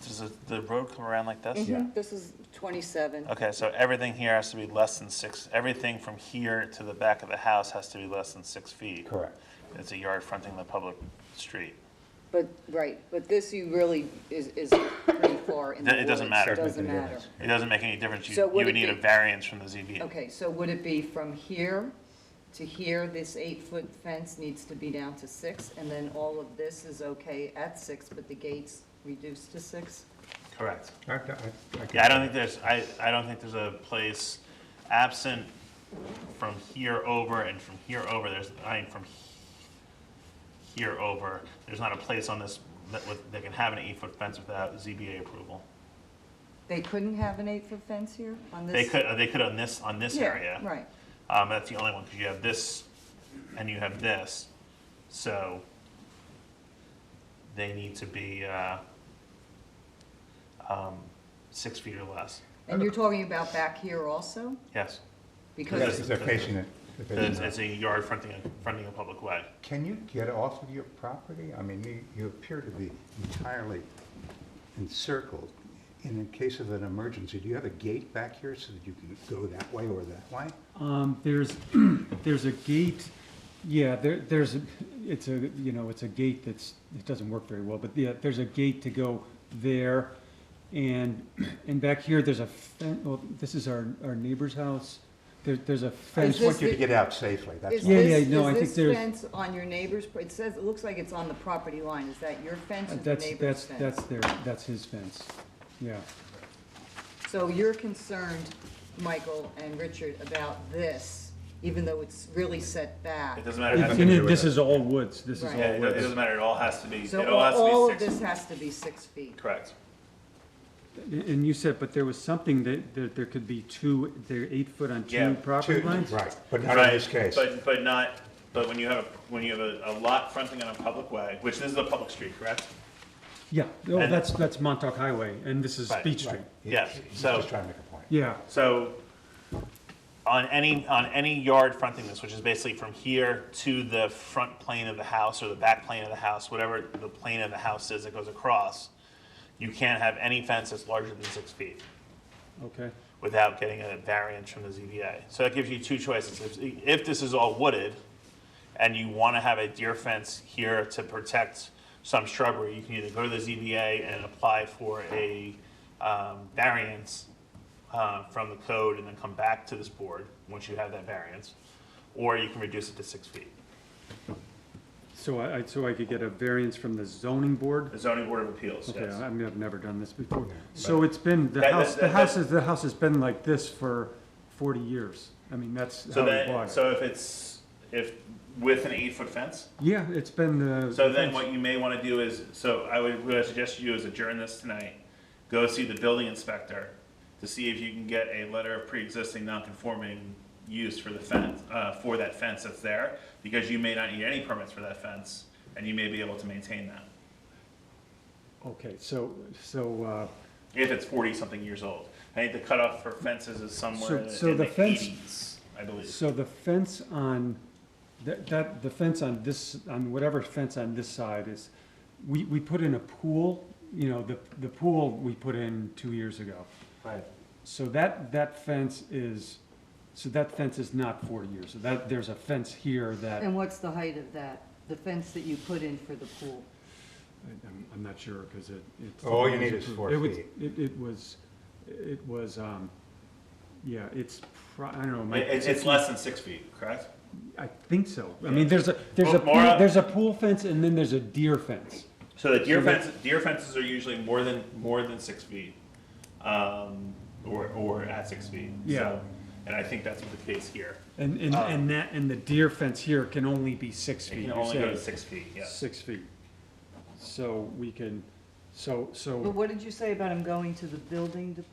Does the road come around like this? Yeah. This is 27. Okay, so everything here has to be less than 6, everything from here to the back of the house has to be less than 6 feet. correct. It's a yard fronting the public street. But, right, but this you really is pretty far in the woods. It doesn't matter. It doesn't matter. It doesn't make any difference. You So would would it need a be- variance from the ZBA. Okay, so would it be from here to here, this 8-foot fence needs to be down to 6, and then all of this is okay at 6, but the gate's reduced to 6? Correct. I Yeah, I don't think there's a place absent from here over and from here over, from here over, there's not a place on this that can have an 8-foot fence without ZBA approval. They couldn't have an 8-foot fence here on this? They could on this Yeah, area. right. That's the only one, because you have this and you have this, so they need to be, 6 feet or less. And you're talking about back here also? Yes. Because, Because they're facing it. It's a yard fronting a public way. Can you get off of your property? I mean, you appear to be entirely encircled. In the case of an emergency, do you have a gate back here so that you can go that way or that way? There's a gate, yeah, it's a gate it doesn't work very well, but yeah, there's a gate to go there. And back here, there's a well, this is our neighbor's house. There's a fence. I just want you to get out safely, that's is all. I think this there's- fence on your neighbor's, it looks like it's on the property line. Is that your fence or the neighbor's fence? That's his fence, yeah. So you're concerned, Michael and Richard, about this, even though it's really set back? It doesn't matter. It has to be- This is all woods, this is Right. all Yeah, it woods. doesn't matter, it all has to be, So it all has to all be of 6. this has to be 6 feet? Correct. And you said, but there was something that there could be they're 8 foot on Yeah, two property Two- lines? Right, but not in this case. But when you have a lot fronting on a public way, which this is a public street, correct? Yeah, oh, And- that's Montauk Highway, and this is Right, Beach Street. Yeah, He's so, just trying to make a point. Yeah, so on any yard fronting this, which is basically from here to the front plane of the house or the back plane of the house, whatever the plane of the house is that goes across, you can't have any fence that's larger than 6 feet okay. without getting a variance from the ZBA. So that gives you two choices. If this is all wooded and you want to have a deer fence here to protect some shrubbery, you can either go to the ZBA and apply for a variance from the code and then come back to this board once you have that variance, or you can reduce it to 6 feet. So I could get a variance from the zoning board? The zoning board of appeals, Okay, yes. I mean, I've never done this before. So it's been, the That- house has been like this for 40 years. I mean, that's So how we then, bought it. so if with an 8-foot fence, Yeah, it's been the. so then what you may want to do is, so what I suggest you do is adjourn this tonight, go see the building inspector to see if you can get a letter of pre-existing non-conforming use for the fence, for that fence that's there, because you may not need any permits for that fence, and you may be able to maintain that, Okay, so, if it's 40-something years old. I think the cutoff for fences is somewhere So in the the fence- 80s, I believe. so the fence on, the fence on this, on whatever fence on this side is, we put in a pool, the pool we put in 2 years ago. Right. So that fence is so that fence is not 40 years. So that, there's a fence here that, And what's the height of that, the fence that you put in for the pool? I'm not sure, because it's. All you need is 4 It was, feet. it was, yeah, I don't know. my- It's less than 6 feet, correct? I think so. I mean, there's a Well, Maura- there's a pool fence and then there's a deer fence. So the deer So that- fences, deer fences are usually more than 6 feet, or at 6 feet. Yeah. So, and I think that's the case here. And the deer fence here can only be 6 It feet. can you're only go to saying. 6 feet, yeah. 6 feet. So we can, But so, what did you say about him going to the building?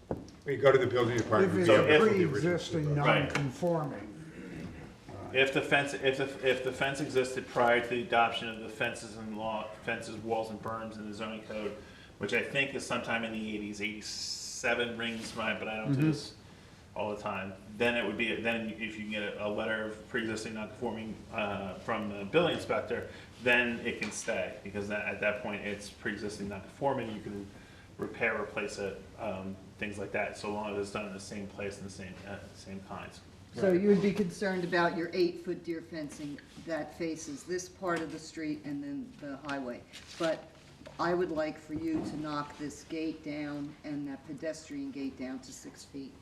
We go to the building If department. it's So if- pre-existing Right. non-conforming, If the fence existed prior to the adoption of the fences, walls and berms in the zoning code, which I think is sometime in the 80s, 87 rings mine, but I don't do this all the time. Then it would be, then if you get a letter of pre-existing non-conforming from the building inspector, then it can stay, because at that point, it's pre-existing non-conforming, you can repair, replace it, things like that, so long as it's done in the same place and the same kinds. So you would be concerned about your 8-foot deer fencing that faces this part of the street and then the highway. But I would like for you to knock this gate down and that pedestrian gate down to 6 feet.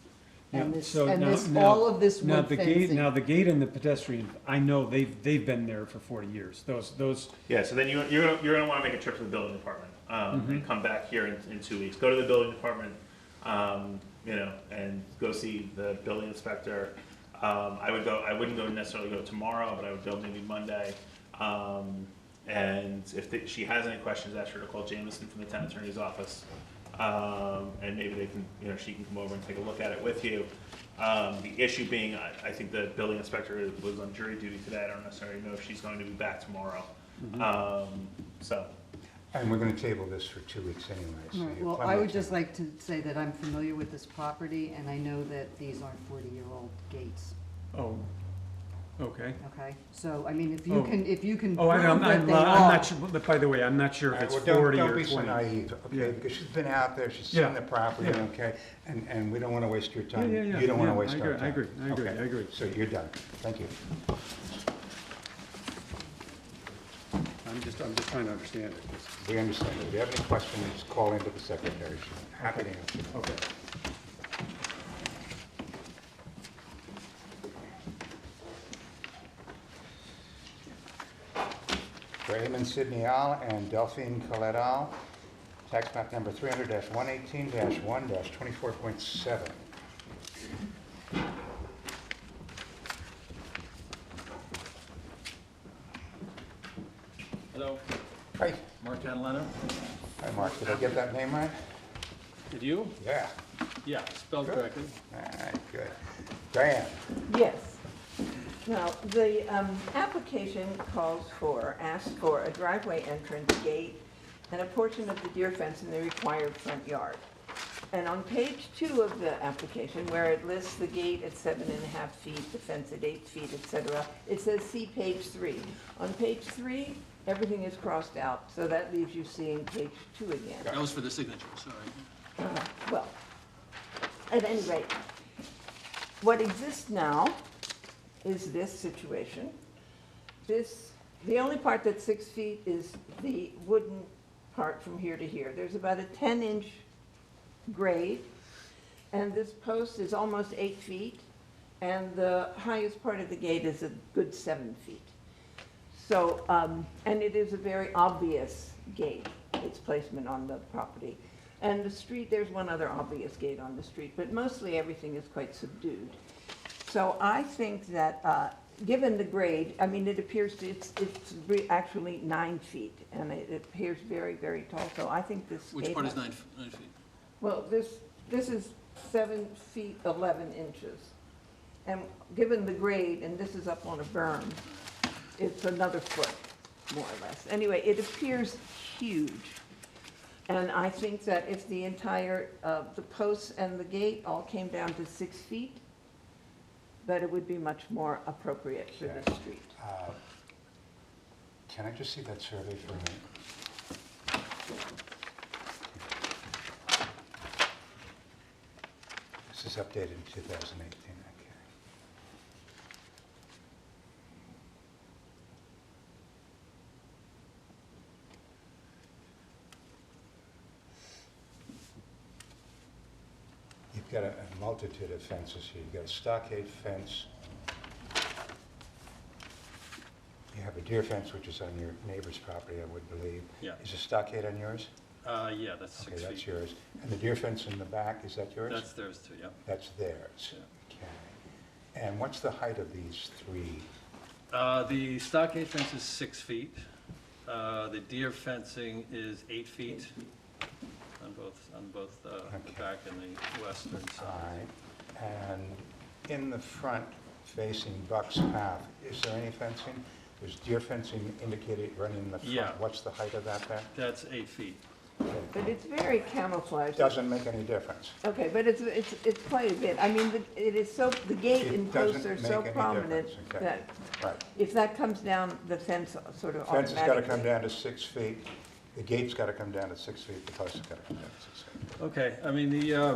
And Yeah, this, so and now- this, now- all of this now wood the gate, now fencing. the gate and the pedestrian, I know they've been there for 40 years. Those, Yeah, so then you're gonna wanna make a trip to the building department, and come back here in 2 weeks. Go to the building department, and go see the building inspector. I wouldn't go necessarily go tomorrow, but I would go maybe Monday. And if she has any questions, ask her to call Jameson from the town attorney's office. And maybe they can, she can come over and take a look at it with you. The issue being, I think the building inspector was on jury duty today. I don't necessarily know if she's going to be back tomorrow. So, And we're gonna table this for 2 weeks anyway, so All right, you have well, plenty I of would time. just like to say that I'm familiar with this property and I know that these aren't 40-year-old gates, oh, okay. okay? So, I mean, if Oh. you can Oh, prove I'm that they not are. sure, but by the way, I'm not sure All if right, it's well, 40 don't or be so 20. naive, Yeah. okay, because she's been out there, she's Yeah. seen the property, Yeah. okay? And we don't wanna waste your Yeah, time. yeah, yeah. You don't wanna Yeah, waste our time. I agree, Okay. I agree. So you're done. Thank you. I'm just trying to understand it. We understand. If you have any questions, call into the secretary. She's happy to answer. Okay. Raymond Sidney Al and Delphine Colette Al, tax map number 300-118-1-24.7. Hello, Hi. Mark Catalano. Hi, Mark. Did I get that name right? Did you? Yeah. Yeah, spelled Good. correctly. All right, good. Diane? Yes. Now, the application asks for a driveway entrance gate and a portion of the deer fence in the required front yard. And on page 2 of the application, where it lists the gate at 7.5 feet, the fence at 8 feet, et cetera, it says see page 3. On page 3, everything is crossed out, so that leaves you seeing page 2 again. That was for the signature, sorry. Well, at any rate, what exists now is this situation. The only part that's 6 feet is the wooden part from here to here. There's about a 10-inch grade, and this post is almost 8 feet, and the highest part of the gate is a good 7 feet. So, and it is a very obvious gate, its placement on the property. And the street, there's one other obvious gate on the street, but mostly everything is quite subdued. So I think that, given the grade, I mean, it appears it's actually 9 feet, and it appears very, very tall, so I think this Which gate part is has- 9 feet? Well, this is 7 feet 11 inches. And given the grade, and this is up on a berm, it's another foot, more or less. Anyway, it appears huge. And I think that if the entire, the posts and the gate all came down to 6 feet, that it would be much more appropriate for this street. Can I just see that survey for a minute? This is updated in 2018, okay. got a multitude of fences here. You've got a stockade fence. You have a deer fence, which is on your neighbor's property, I would believe. Yeah. Is a stockade on yours? Yeah, that's 6 Okay, feet. that's yours. And the deer fence in the back, is that yours? That's theirs too, yep. That's theirs. Okay. And what's the height of these three? The stockade fence is 6 feet. The deer fencing is 8 feet on both the back and the western All side. right. And in the front facing Buck's Path, is there any fencing? There's deer fencing indicated running in the front. Yeah. What's the height of that there? That's 8 feet. But it's very camouflaged. Doesn't make any difference. Okay, but it's quite a bit. I mean, it is so, the gate It and posts doesn't are so make any prominent difference, okay. that Right. if that comes down, the fence sort of Fence automatically. has got to come down to 6 feet. The gate's got to come down to 6 feet. The post has got to come down to 6 feet. Okay, I mean,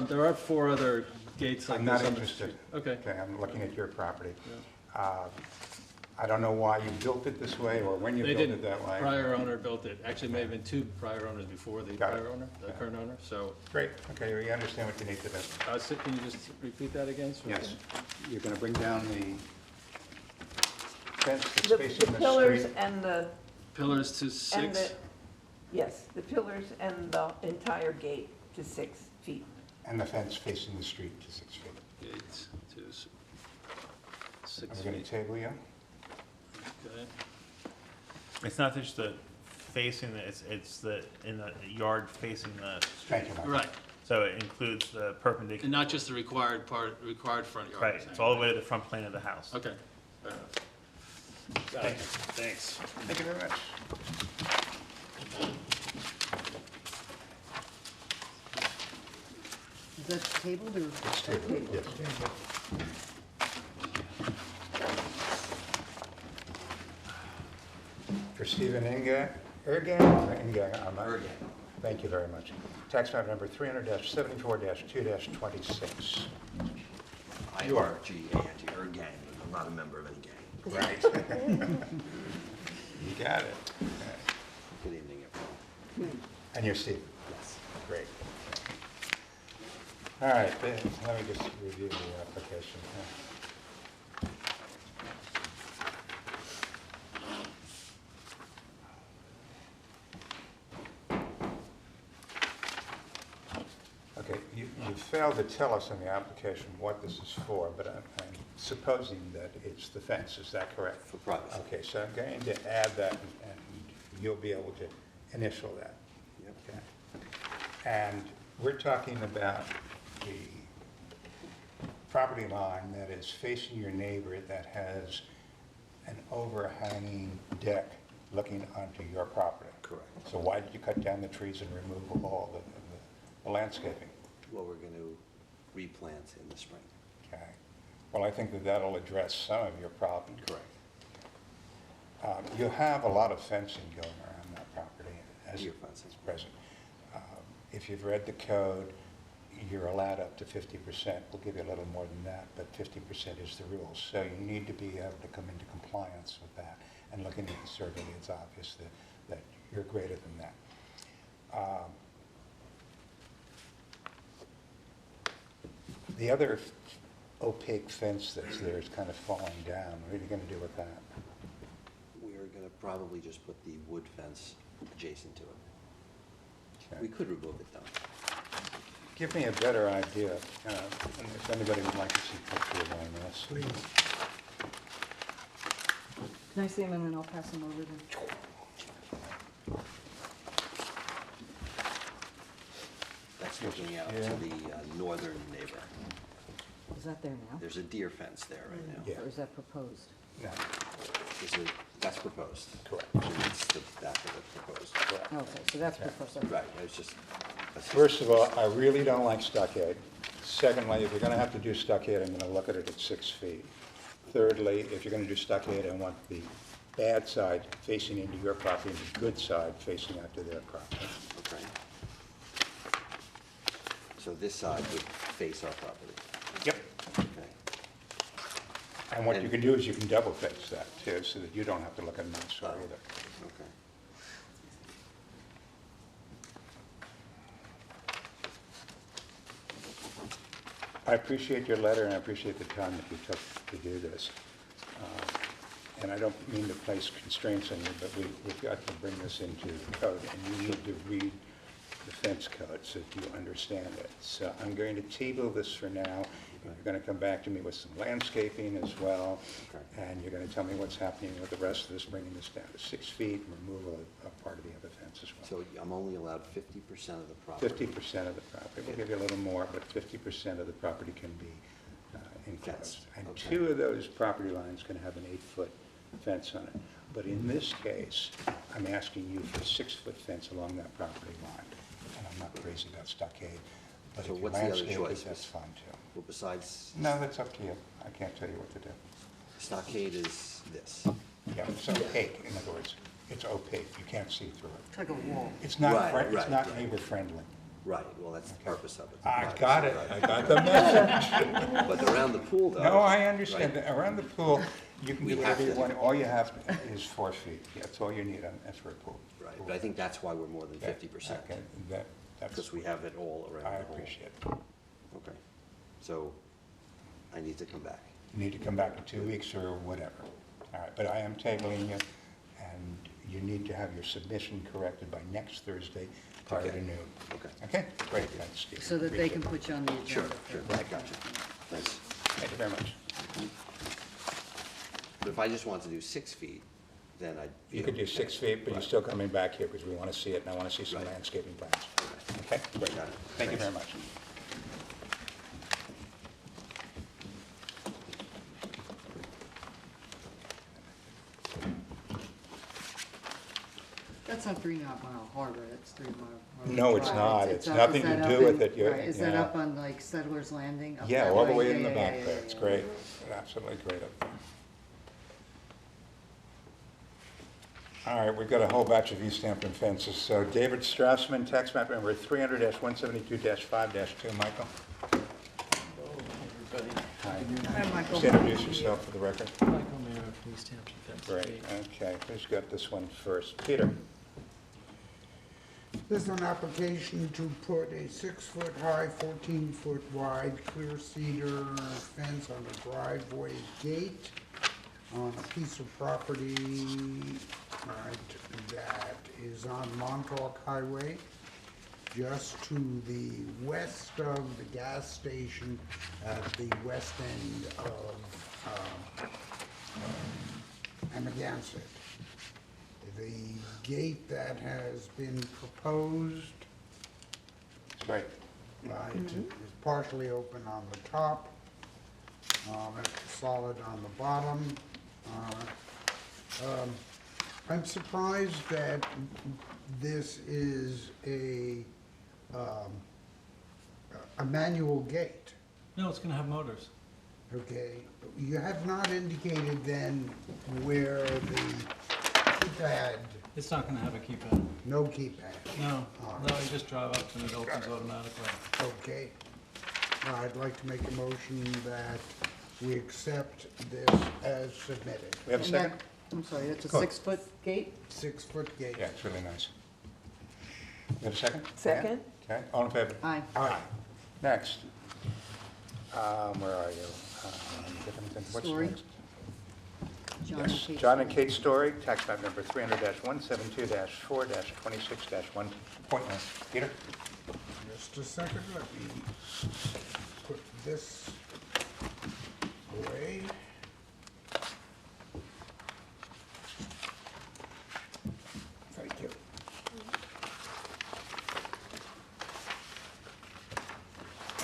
there are 4 other gates like I'm this not on the interested. street. Okay. Okay, I'm looking at your property. I don't know why you built it this way or when you They built it didn't. that way. Prior owner built it. Actually, may have been 2 prior owners before the Got it. prior owner, the current owner, so. Great, okay, we understand what you need to do. So can you just repeat that again? so we Yes, can- you're going to bring down the fence that's The facing the pillars street. and the, Pillars to and 6? the, yes, the pillars and the entire gate to 6 feet. And the fence facing the street to 6 feet. Gates to 6 Are we going feet. to table you? Okay. It's not just the facing, it's the, in the yard facing the Thank you, Mike. Right, so it includes the perpendicular, and not just the required front yard. right, it's all the way to the front plane of the house. Okay, fair enough. Got it. Thanks. Thank you very much. Is that tabled or? It's tabled, yes. For Stephen Ergang, I'm not. Thank you very much. Tax map number 300-74-2-26. You are. G-A-N-G, or a gang, I'm not a member of any gang. Right. You got it. Good evening, everyone. And you're Steve? Yes. Great. All right, then, let me just review the application. Okay, you failed to tell us in the application what this is for, but I'm supposing that it's the fence, is that correct? For privacy. Okay, so I'm going to add that, and you'll be able to initial that. Yep. Okay. And we're talking about the property line that is facing your neighbor that has an overhanging deck looking onto your property. Correct. So why did you cut down the trees and remove all the landscaping? Well, we're going to replant in the spring. Okay. Well, I think that that'll address some of your problems. Correct. You have a lot of fencing going around that property as Deer fencing. it's present. If you've read the code, you're allowed up to 50%. We'll give you a little more than that, but 50% is the rule. So you need to be able to come into compliance with that. And looking at the survey, it's obvious that you're greater than that. The other opaque fence that's there is kind of falling down. What are you going to do with that? We are going to probably just put the wood fence adjacent to it. Okay. We could remove it, though. Give me a better idea, and if anybody would like to see pictures on this. Please. Can I see them and then I'll pass them over to? That's looking out Yeah. to the northern neighbor. Is that there now? There's a deer fence there right now. Yeah. Or is that proposed? No, That's proposed. correct. So it's the back of it proposed. Okay, so that's proposed. Okay. Right, it's just. that's just- First of all, I really don't like stockade. Secondly, if you're going to have to do stockade, I'm going to look at it at 6 feet. Thirdly, if you're going to do stockade, I want the bad side facing into your property and the good side facing out to their property. Okay. So this side would face our property. Yep. Okay. And what you can do is you can double face that too, so that you don't have to look at my side either. Okay. I appreciate your letter, and I appreciate the time that you took to do this. And I don't mean to place constraints on you, but we've got to bring this into the code, and you need to read the fence code so that you understand it. So I'm going to table this for now. You're going to come back to me with some landscaping as well, and you're going to tell me what's happening with the rest of this, bringing this down to 6 feet, and removal of part of the other fence as well. So I'm only allowed 50% of the property. 50% of the property. We'll give you a little more, but 50% of the property can be enclosed. Fenced. And Okay. 2 of those property lines can have an 8-foot fence on it. But in this case, I'm asking you for a 6-foot fence along that property line. And I'm not crazy about stockade, but So if you what's the other landscape it, choice? that's fine too. Well, besides No, that's up to you. I can't tell you what to do. stockade is this. Yeah, it's opaque, in other words. It's opaque. You can't see through it. It's like a wall. It's not, Right, it's right, not right. neighbor friendly. Right, well, that's the purpose of it. I Right, got it. right. I got the message. But around the pool, though. No, I understand. right, that. Around the pool, you can We do whatever have you to. want. All you have is 4 feet. That's all you need for a pool. Right, but I think that's why we're more than 50%, Okay, that's, because we have it all around I the pool. appreciate it. Okay, so I need to come back. You need to come back in 2 weeks or whatever. All right, but I am tabling you, and you need to have your submission corrected by next Thursday prior to noon. Okay. Okay? Great, thanks, Steve. So that they can put you on the agenda. Sure, sure, I got you. Thanks. Thank you very much. But if I just want to do 6 feet, then I. You could do 6 feet, but you're Right. still coming back here because we want to see it, and I want to see some Right. landscaping plans. Okay? Great. Got it. Thank you Thanks. very much. That's not 3 Mile Harbor, that's 3 Mile Harbor. No, it's Drive. not. It's up- nothing is that to up do in- with it. You're- Right, is that yeah. up on like Settlers Landing? Up Yeah, that all the way Yeah, in the yeah, back yeah, there. yeah, It's yeah. great. Absolutely great up there. All right, we've got a whole batch of East Hampton fences. So David Strassman, tax map number 300-172-5-2. Michael? Everybody. Hi. Hi, Michael. Just introduce yourself for the record. Michael Mayer from East Hampton Fence Great, Street. okay. Who's got this one first? Peter? This is an application to put a 6-foot high, 14-foot wide clear cedar fence on a driveway gate on a piece of property, right, that is on Montauk Highway, just to the west of the gas station at the west end of Amagansett. The gate that has been proposed, Great. right, is partially open on the top, it's solid on the bottom. I'm surprised that this is a manual gate. No, it's gonna have motors. Okay, you have not indicated then where the keypad, It's not gonna have a keypad. no keypad. No, All no, you just drive up and it opens automatically. Okay. I'd like to make a motion that we accept this as submitted. We have a And second? that- I'm sorry, that's a Go ahead. 6-foot gate? 6-foot gate. Yeah, it's really nice. We have a second? Second? Okay, all in favor? Aye. Aye. Next. Where are you? What's Story. next? John and Yes, Kate John and Story. Kate Story, tax map number 300-172-4-26-1.1. Peter? Just a second, let me put this away. Thank you.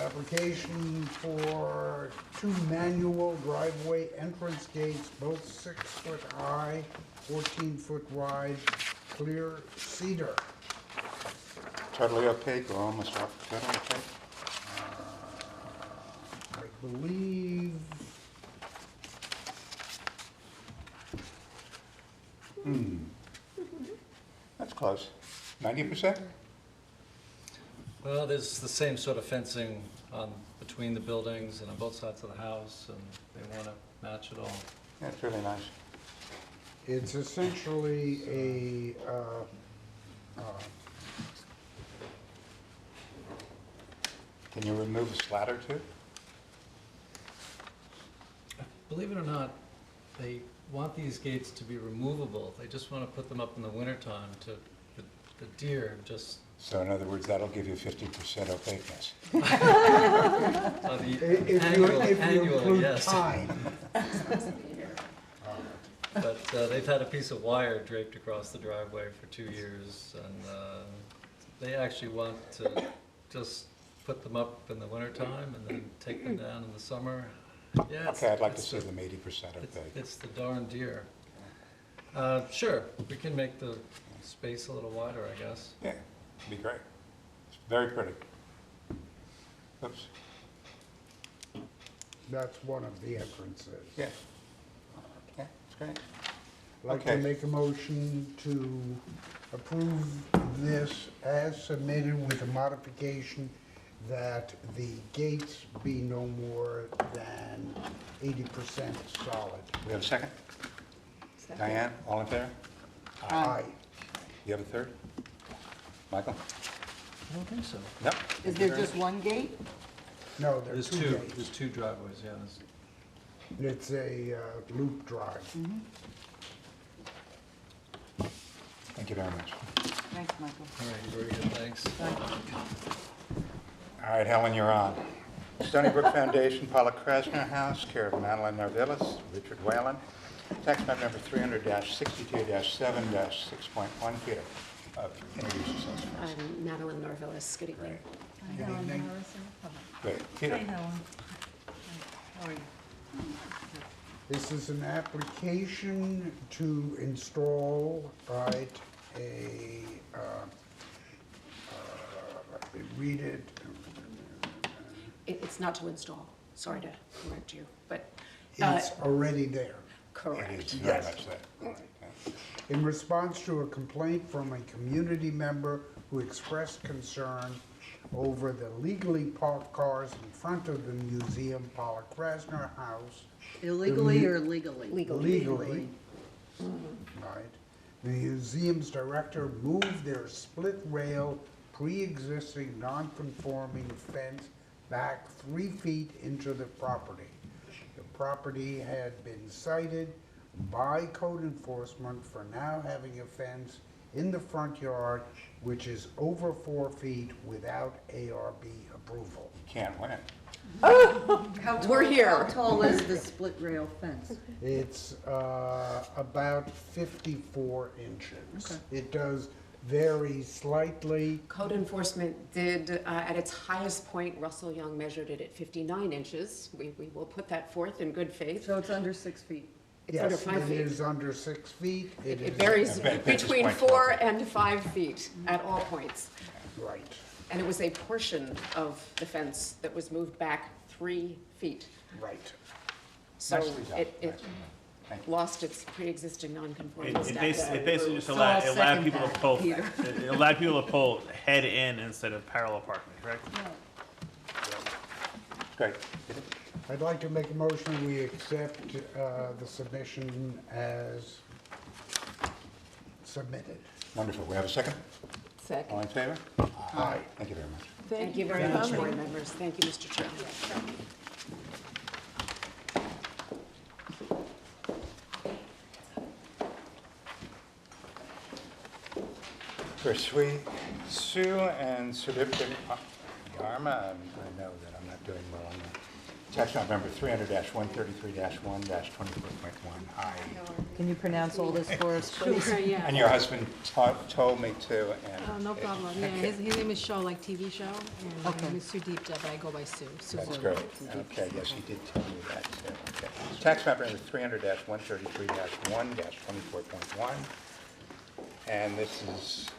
Application for 2 manual driveway entrance gates, both 6-foot high, 14-foot wide, clear cedar. Totally opaque or almost totally opaque? I believe, That's close. 90%? Well, there's the same sort of fencing on, between the buildings and on both sides of the house, and they wanna match it all. Yeah, it's really nice. it's essentially Can you remove a slat or two? believe it or not, they want these gates to be removable. They just want to put them up in the wintertime to, the deer just, So in other words, that'll give you 50% opaqueness. on the If you annual, include yes. time. But they've had a piece of wire draped across the driveway for 2 years, and they actually want to just put them up in the wintertime and then take them down in the summer. Yeah, Okay, I'd like to it's see the- them 80% opaque. It's the darn deer. Sure, we can make the space a little wider, I guess. Yeah, it'd be great. It's very pretty. Oops, That's one of the entrances. yeah. Yeah, it's great. I'd like to Okay. make a motion to approve this as submitted with a modification that the gates be no more than 80% solid. We have a second? Diane, all in favor? Aye. You have a third? Michael? I don't think so. No? Is there just one gate? No, there's There's two two, gates. there's two driveways, yeah. It's a loop drive. Thank you very much. Thanks, Michael. All right, very good, thanks. All right, Helen, you're on. Stony Brook Foundation, Paula Krasner House, care of Madeline Narvillis, Richard Whalen. Tax map number 300-62-7-6.1. Peter, introduce yourself first. I'm Madeline Norvillis. Good evening. Good evening. Great. Peter. Helen. How are you? This is an application to install, right, a, let me read it. It's not to install, sorry to correct you, but. It's already there. Correct. It is very much that. All right, yeah. In response to a complaint from a community member who expressed concern over the legally parked cars in front of the museum, Paula Krasner House. Illegally or legally? Legally. Right. The museum's director moved their split rail, pre-existing non-conforming fence back 3 feet into the property. The property had been cited by code enforcement for now having a fence in the front yard which is over 4 feet without ARB approval. Can't win. We're here. How tall is the split rail fence? It's about 54 inches. Okay. It does vary slightly. Code enforcement did, at its highest point, Russell Young measured it at 59 inches. We will put that forth in good faith. So it's under 6 feet? It's under Yes, 5 it feet. is under 6 feet. It varies At this between point, 4 and 5 feet at all points. Right. And it was a portion of the fence that was moved back 3 feet. Right. So Nicely done. it Thank you. lost its pre-existing non-conforming It status. basically just So allowed, I'll it allowed second people to that, pull, Peter. it allowed people to pull head in instead of parallel parking, correct? Great. Peter? I'd like to make a motion, we accept the submission as submitted. Wonderful. We have a second? Second. All in favor? Aye. Thank you very much. Thank you very much, board members. Thank you, Mr. Chair. For Sue and Sudipta Yarma, I know that I'm not doing well on that. Tax map number 300-133-1-24.1I. Can you pronounce all this for us, please? Sure, yeah. And your husband told me to, and. Oh, no problem. Yeah, his name is Shaw, like TV show, and my Okay. name is Sudipta, but I go by Sue. That's great. Okay, yes, he did tell me that, too. Okay. Tax map number 300-133-1-24.1. And this is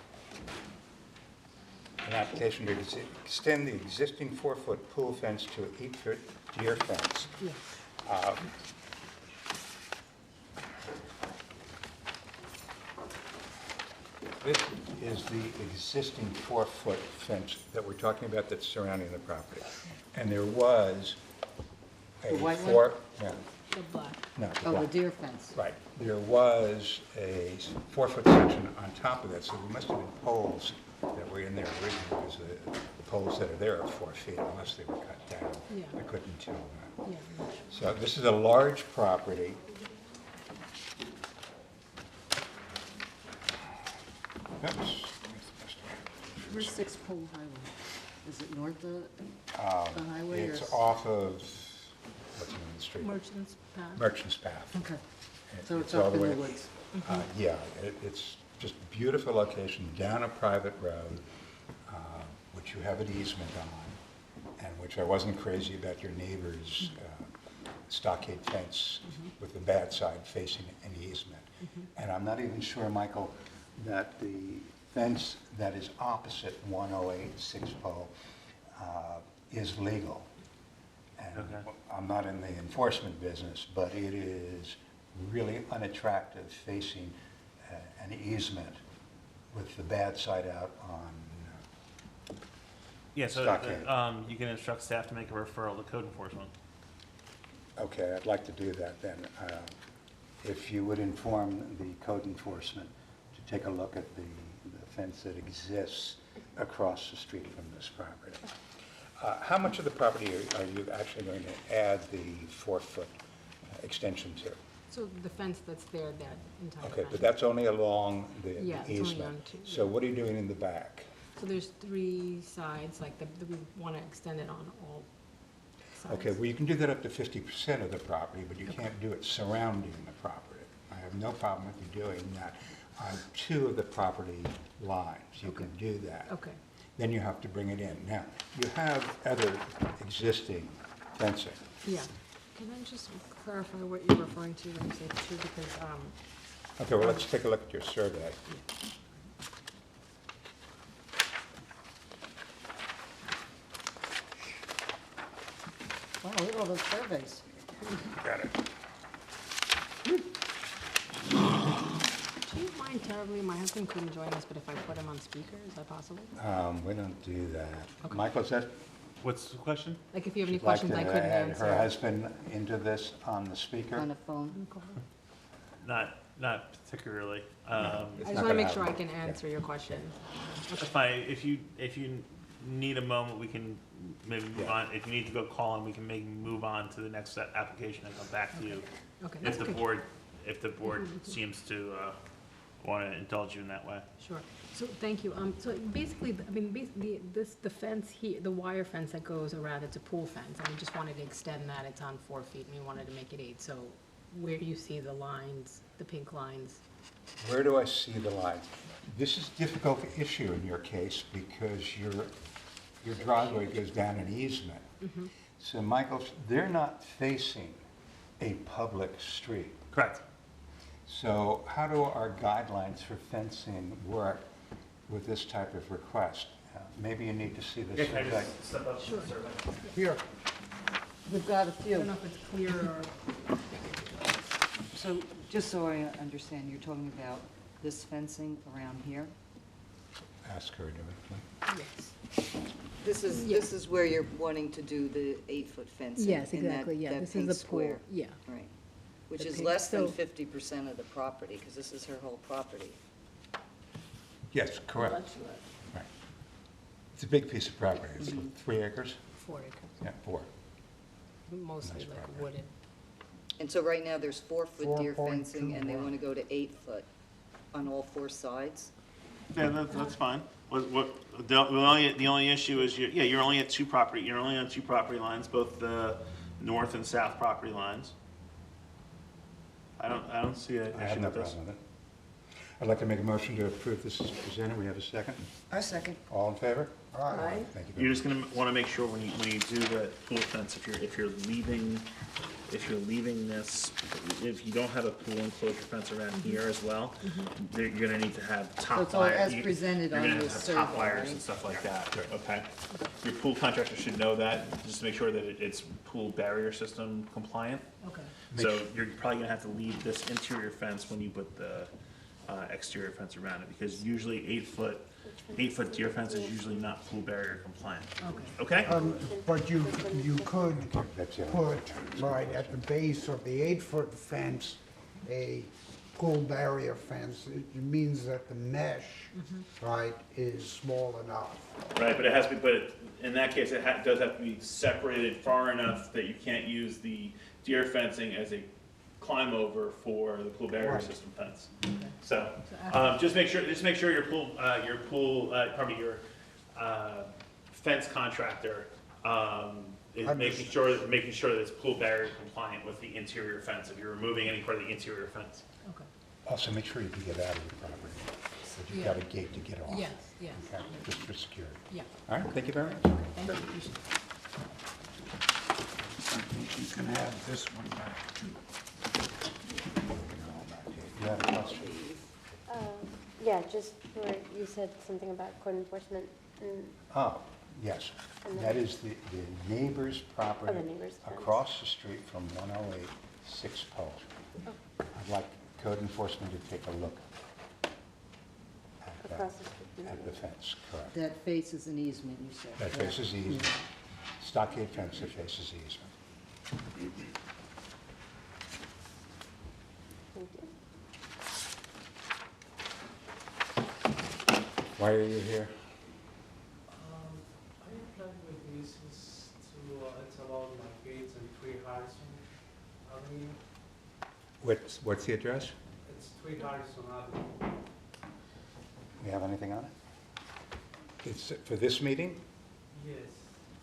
an application to extend the existing 4-foot pool fence to an 8-foot deer fence. Yes. This is the existing 4-foot fence that we're talking about that's surrounding the property. And there was a The white one? 4, yeah, The black. no, the Oh, the black. deer fence. Right, there was a 4-foot section on top of that, so there must have been poles that were in there originally, because the poles that are there are 4 feet, unless they were cut down. Yeah. I couldn't tell that. So this is a large property. Oops. Where's Six Pole Highway? Is it north of the Um, highway or? It's off of, what's the name of the street? Merchants Path. Merchant's Path. Okay, It- so it's all up the in the way- woods. Yeah, it's just a beautiful location, down a private road, which you have an easement on, and which I wasn't crazy about your neighbor's stockade fence with the bad side facing an easement. And I'm not even sure, Michael, that the fence that is opposite 108 Six Pole is legal. And Okay. I'm not in the enforcement business, but it is really unattractive facing an easement with the bad side out on, Yeah, so, Stockade. you can instruct staff to make a referral to code enforcement. okay, I'd like to do that then. If you would inform the code enforcement to take a look at the fence that exists across the street from this property. How much of the property are you actually going to add the 4-foot extension to? So the fence that's there, that entire Okay, fence. but that's only along the Yeah, it's only easement. on two, So what are you doing in the back? So there's 3 sides, like we want to extend it on all sides. Okay, well, you can do that up to 50% of the property, but you can't do it surrounding the property. I have no problem with you doing that on 2 of the property lines. You can do that. Okay. Then you have to bring it in. Now, you have other existing fencing. Yeah. Can I just clarify what you're referring to when you say 2, because, Okay, well, let's take a look at your survey. Wow, look at all those surveys. Got it. do you mind terribly, my husband couldn't join us, but if I put him on speaker, is that possible? We don't do that. Michael, is that? What's the question? Like if you have any She'd like questions to I couldn't add answer. her husband into this on the speaker? On the phone. Not particularly. I It's just not want to gonna make sure I happen. can answer your question. That's fine. If you need a moment, we can maybe move Yeah. on. If you need to go call in, we can maybe move on to the next application and come back to you. Okay, If that's the okay. if the board seems to want to indulge you in that way. Sure. So, thank you. So basically, I mean, the fence here, the wire fence that goes around, it's a pool fence, and we just wanted to extend that. It's on 4 feet, and we wanted to make it 8. So where do you see the lines, the pink lines? Where do I see the lines? This is a difficult issue in your case because your driveway goes down an easement. So, Michael, they're not facing a public street. Correct. So how do our guidelines for fencing work with this type of request? Maybe you need to see this. Can I survey. just step up to the survey? Here, We've got a I few. don't know if it's clear or, So, just so I understand, you're talking about this fencing around here? Ask her directly. yes. This is where you're wanting to do the 8-foot fencing? Yes, in that- exactly, yeah. that This is pink the pool, square. yeah. Right. Which The is pink- less than so- 50% of the property, because this is her whole property. Yes, correct. Right. It's a big piece of property. It's 3 acres? 4 acres, Yeah, 4. mostly Nice like property. wooded. And so right now, there's 4-foot deer 4.2 fencing, and they more. want to go to 8-foot on all 4 sides? Yeah, that's fine. The only issue is you're only at 2 property, you're only on 2 property lines, both the north and south property lines. I don't see an I have issue no with this. problem with it. I'd like to make a motion to approve this as presented. We have a second. I second. All in favor? Aye. Thank you very You're just gonna wanna make sure when you do the pool fence, if you're leaving this, if you don't have a pool enclosure fence around here as well, you're gonna need to have top So it's all wire. as presented You're on gonna this have top survey, wires right? and stuff like that, okay? Your pool contractor should know that, just to make sure that it's pool barrier system compliant. Okay. So you're probably gonna have to leave this interior fence when you put the exterior fence around it, because usually 8-foot deer fence is usually not pool barrier compliant. Okay. Okay? but you could That's it. put right at the base of the 8-foot fence, a pool barrier fence, it means that the mesh, right, is small enough. Right, but it has to be, but in that case, it does have to be separated far enough that you can't use the deer fencing as a climb over for the pool barrier Right. system fence. So, just make sure your fence contractor, is making sure that it's pool barrier compliant with the interior fence, if you're removing any part of the interior fence. Okay. Also, make sure you can get out of the property, that you've got a gate to get off. Yes, yes. Okay, just for security. Yeah. All right, thank you very much. Thank you. You can have this one back too. You have a question? Yeah, just for, you said something about code enforcement and, Oh, yes. And That then- is the neighbor's property neighbor's fence. across the street from 108 6 Post. I'd like code enforcement to take a look at that, across the street. at the fence, correct. That faces an easement, you said. That correct? faces the easement. Stockade fence that faces the easement. Thank you. Why are you here? I applied with Mrs. to, it's about my gates and 3 Harrison Avenue. What's the address? It's 3 Harrison Avenue. We have anything on it? It's for this meeting? Yes,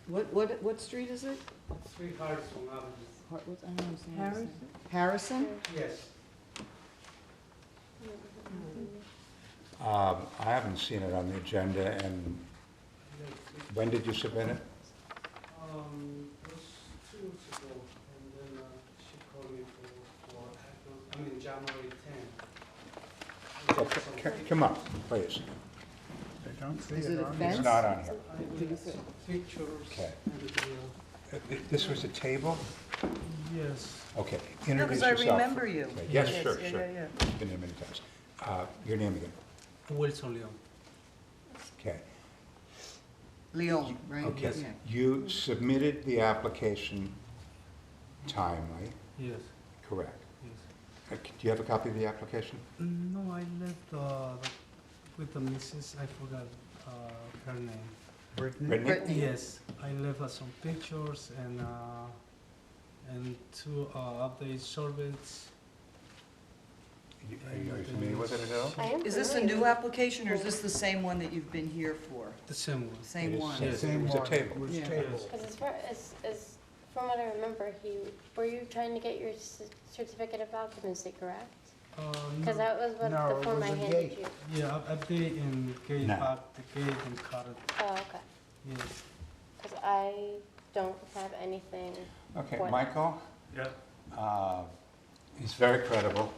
What street is it? 3 Harrison Avenue. I don't understand what you're saying. Harrison? Yes. I haven't seen it on the agenda, and when did you submit it? It was 2 weeks ago, and then she called me for January 10th. Come up, please. I don't see Is it it a on fence? It's not on here. I did pictures. Okay. And, This was a table? yes. Okay, No, introduce because I yourself. remember you. Okay, yes, Yes, sure, yeah, sure. yeah, Been here many times. Your name again? Wilson Leon. Okay. Leon, right? Okay. Yeah. You submitted the application timely, Yes, correct? yes. Do you have a copy of the application? No, I left with the missus, I forgot her name. Brittany? Yes, I left some pictures and 2 update surveys. Are you familiar with it at all? I am Is this a familiar. new application, or is this the same one that you've been here for? The same one. Same It is, one? yes. Same It was a one, table. it was Yeah. tabled. Because as far as, from what I remember, were you trying to get your certificate of occupancy, correct? Because that was what No, the it form was I a handed gate. you. Yeah, update and gate No. back the gate and cut it. Oh, okay. Yes. Because I don't have anything. Okay, What? Michael? Yeah. He's very credible,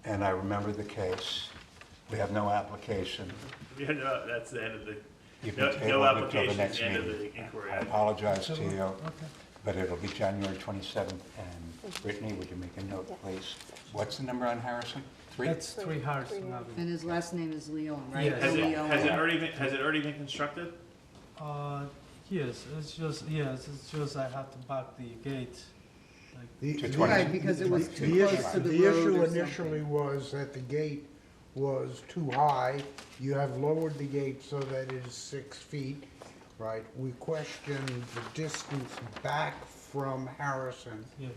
and I remember the case. We have no application. Yeah, no, that's the end of the, You've no been no tabled until the application, next the end of meeting. the inquiry. I apologize to you, Okay. but it'll be January 27th. And Brittany, would you make a note, Yes. please? What's the number on Harrison? 3? That's 3 Harrison Three. Avenue. And his last name is Leon, right? Yes. Has it, Leon. has it already been constructed? Yes, it's just I have to back the gate. Like, The- To the- 20. Right, because it was the too issue- close to the The road issue or initially something. was that the gate was too high. You have lowered the gate so that it is 6 feet, right? We questioned the distance back from Harrison, yes.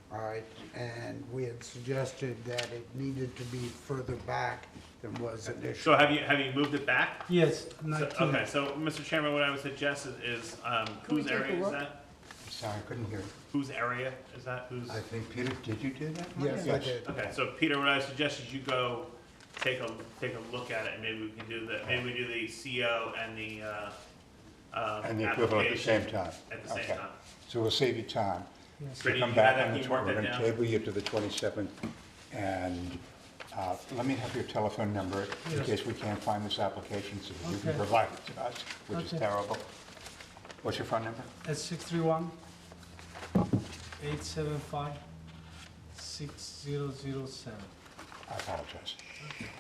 right? And we had suggested that it needed to be further back than was initially. So have you moved it back? Yes, So- 19. Okay, so, Mr. Chairman, what I would suggest is, whose take a area is look? that? Sorry, I couldn't hear. Whose area is that? Whose? I think, Peter, did you do that? Yes, I did. Okay, so Peter, what I suggest is you go take a look at it, and maybe we can do maybe we do the CO and the, And the equivalent at the same application time? At the same Okay. time. So we'll save you time. Yes. So Brittany, come you back have on that? the Can you mark 20th. We're that going to down? table you to the 27th. And let me have your telephone number in Yes. case we can't find this application, so that you can Okay. provide it to us, which is Okay. terrible. What's your phone number? It's 631-875-6007. I apologize.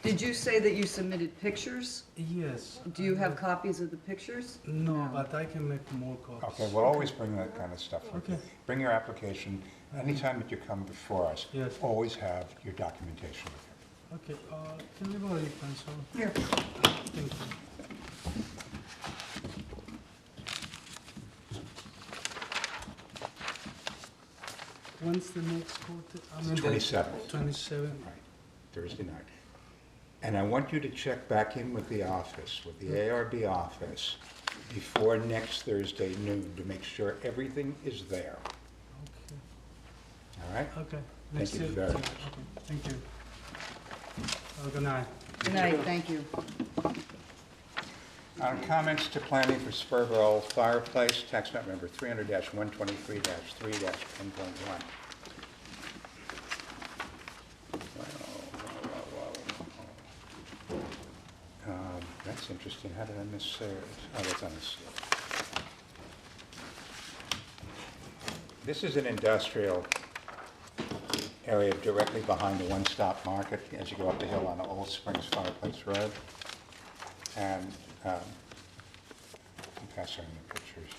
Did you say that you submitted pictures? Yes. Do you have copies of the pictures? No, but I can make more copies. Okay, we'll always bring that kind of stuff with you. Okay. Bring your application. Anytime that you come before us, Yes. always have your documentation with you. Okay, can I borrow your pencil? Yeah. Thank you. When's the next court? I mean, 27th. 27. Right, Thursday night. And I want you to check back in with the office, with the ARB office, before next Thursday noon to make sure everything is there. All right? Okay. Thank you very much. Okay, thank you. Have a good night. Good night, thank you. Comments to planning for Spurville Fireplace, tax map number 300-123-3-10.1. That's interesting. How did I miss Sarah's? Oh, that's on the slip. This is an industrial area directly behind the One Stop Market as you go up the hill on Old Springs Fireplace Road. And I'm passing the pictures.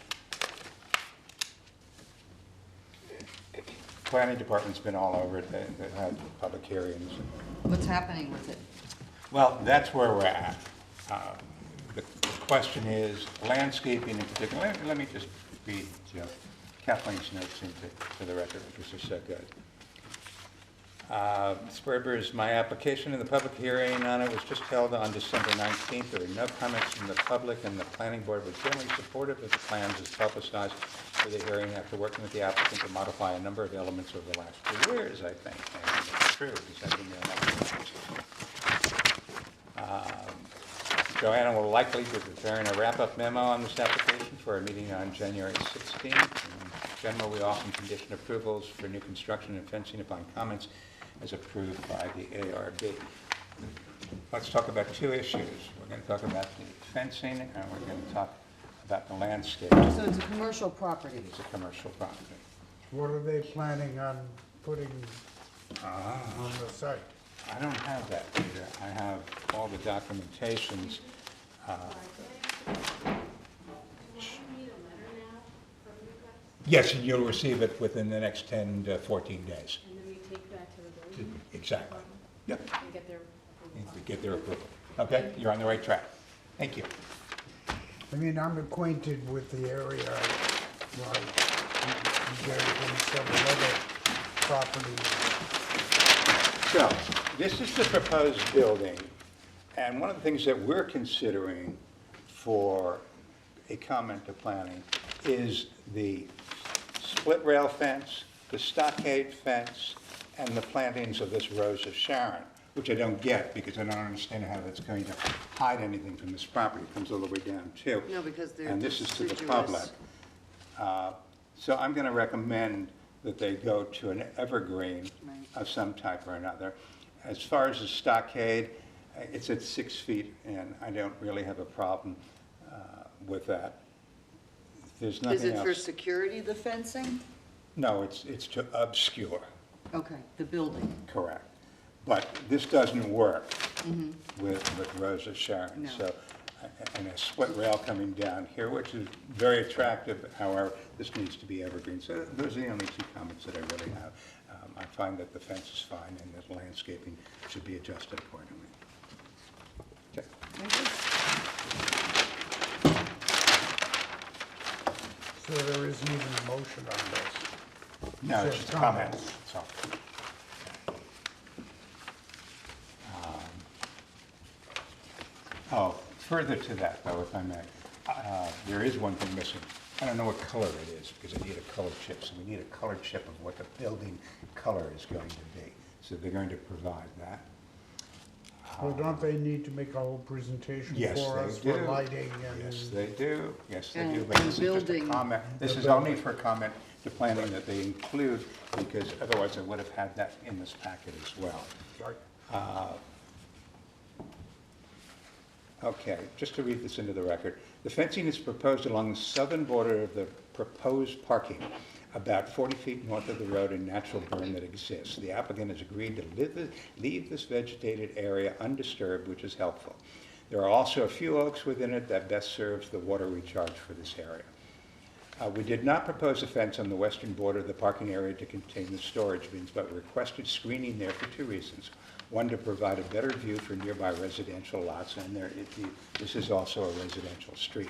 Planning department's been all over it. They've had public hearings. What's happening with it? Well, that's where we're at. The question is landscaping in particular. Let me just read Kathleen's notes into the record, because they're so good. Sperber's, my application and the public hearing on it was just held on December 19th. There were no comments from the public, and the planning board was generally supportive of the plans as publicized for the hearing after working with the applicant to modify a number of elements over the last 2 years, I think. And it's true, because I've been there now. Joanna will likely be preparing a wrap-up memo on this application for a meeting on January 16th. In general, we often condition approvals for new construction and fencing upon comments as approved by the ARB. Let's talk about 2 issues. We're going to talk about the fencing, and we're going to talk about the landscape. So it's a commercial property. It's a commercial property. What are they planning on putting on the site? I don't have that, Peter. I have all the documentations. Yes, and you'll receive it within the next 10 to 14 days. And then we take that to the building? Exactly. Yep. And get their approval? To get their approval. Okay, you're on the right track. Thank you. I mean, I'm acquainted with the area, like, you get it from several other properties. So, this is the proposed building, and one of the things that we're considering for a comment to planning is the split rail fence, the stockade fence, and the plantings of this Rose of Sharon, which I don't get because I don't understand how that's going to hide anything from this property. It comes all the way down too. No, because they're And this is to the deciduous. public. So I'm going to recommend that they go to an evergreen of some type or another. As far as the stockade, it's at 6 feet, and I don't really have a problem with that. There's nothing Is it else. for security, the fencing? No, it's to obscure, Okay, the building. correct. But this doesn't work with Rose of Sharon. No. So, and a split rail coming down here, which is very attractive. However, this needs to be evergreen. So those are the only 2 comments that I really have. I find that the fence is fine and that landscaping should be adjusted accordingly. Okay. So there isn't even a motion on this? No, it's just comments. That's all. Oh, further to that, though, if I may, there is one thing missing. I don't know what color it is, because I need a color chip, so we need a color chip of what the building color is going to be. So they're going to provide that. Well, don't they need to make a whole presentation Yes, for they us for do. lighting and? Yes, they do. Yes, they do. And- But and this is just a building. comment. This is only for comment to planning that they include, because otherwise I would have had that in this packet as well. Okay, just to read this into the record. The fencing is proposed along the southern border of the proposed parking, about 40 feet north of the road and natural berm that exists. The applicant has agreed to leave this vegetated area undisturbed, which is helpful. There are also a few oaks within it that best serves the water recharge for this area. We did not propose a fence on the western border of the parking area to contain the storage bins, but requested screening there for 2 reasons. One, to provide a better view for nearby residential lots, and this is also a residential street.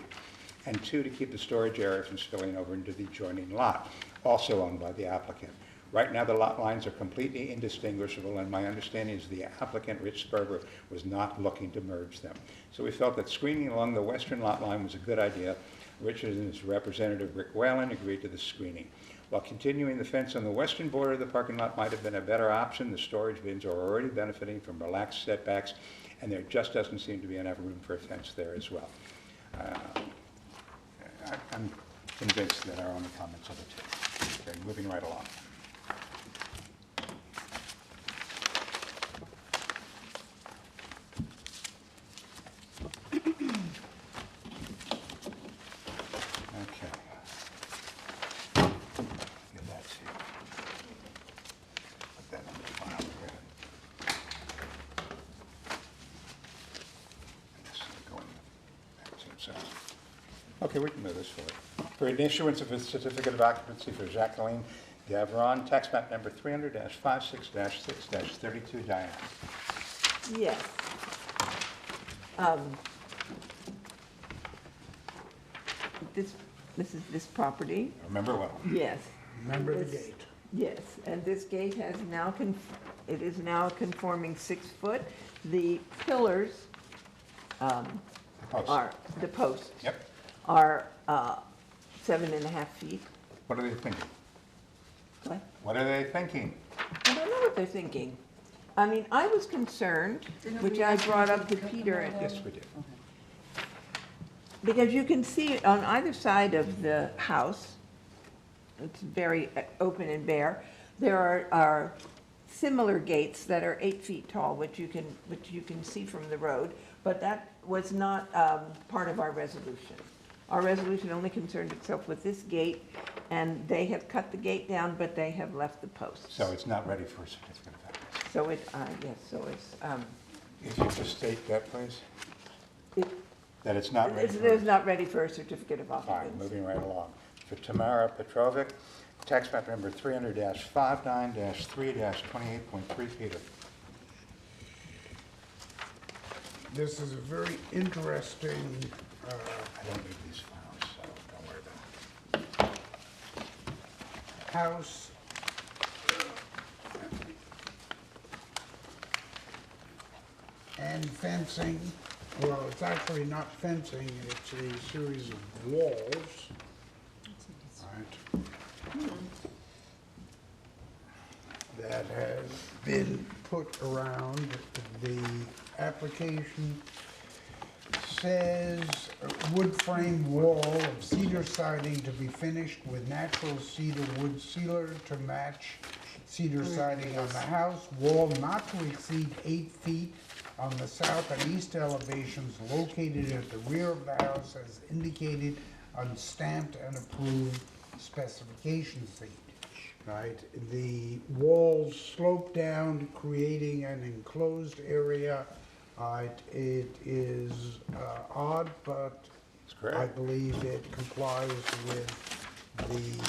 And two, to keep the storage area from spilling over into the adjoining lot, also owned by the applicant. Right now, the lot lines are completely indistinguishable, and my understanding is the applicant, Rich Sperber, was not looking to merge them. So we felt that screening along the western lot line was a good idea. Richard and his representative, Rick Whalen, agreed to the screening. While continuing the fence on the western border of the parking lot might have been a better option, the storage bins are already benefiting from relaxed setbacks, and there just doesn't seem to be enough room for a fence there as well. I'm convinced that our only comments are the two. Okay, moving right along. Okay. Get that here. Put that on the file here. And this is going back to himself. Okay, we can move this forward. For an issuance of a certificate of occupancy for Jacqueline Gavron, tax map number 300-56-6-32, Diane. Yes. This is this property. Remember well. Yes. Remember the This- gate. Yes, and this gate has now, it is now conforming 6 foot. The pillars Posts. are, the posts. Yep. Are 7.5 feet. What are they thinking? What? What are they thinking? I don't know what they're thinking. I mean, I was concerned, which I brought up to Peter. Yes, we did. Because you can see on either side of the house, it's very open and bare, there are similar gates that are 8 feet tall, which you can see from the road, but that was not part of our resolution. Our resolution only concerned itself with this gate, and they have cut the gate down, but they have left the posts. So it's not ready for a certificate of occupancy. So it, yes, so it's, If you just state that, please. it, That it's not ready it's not ready for a certificate of Fine, occupancy. moving right along. For Tamara Petrovic, tax map number 300-59-3-28.3, Peter. This is a very interesting, I don't need these files, so don't worry about it. house. And fencing, well, it's actually not fencing, it's a series of walls. Right. That has been put around. The application says wood frame wall of cedar siding to be finished with natural cedar wood sealer to match cedar siding on the house. Wall not to exceed 8 feet on the south and east elevations located at the rear of the house as indicated on stamped and approved specification sheet. Right, the walls slope down, creating an enclosed area. It is odd, but I believe it complies with the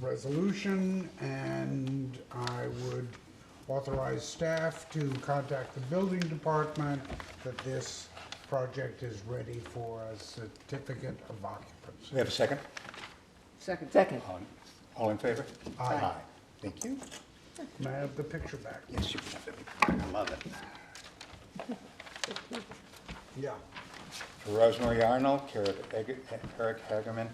resolution, and I would authorize staff to contact the building department that this project is ready for a certificate of occupancy. We have a second? Second. All in favor? Aye. Thank you. May I have the picture back? Yes, you can have it. I love it. Yeah. For Rosemary Arnold, care of Eric Hagerman,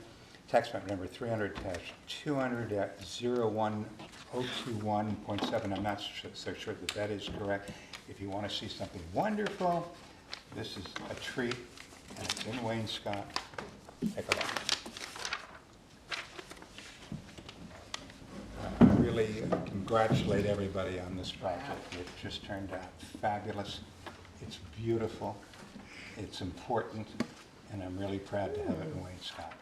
tax map number 300-200-01021.7. I'm not so sure that that is correct. If you want to see something wonderful, this is a treat, and it's in Wainscott. Take a look. I really congratulate everybody on this project. It just turned out fabulous. It's beautiful. It's important, and I'm really proud to have it in Wainscott.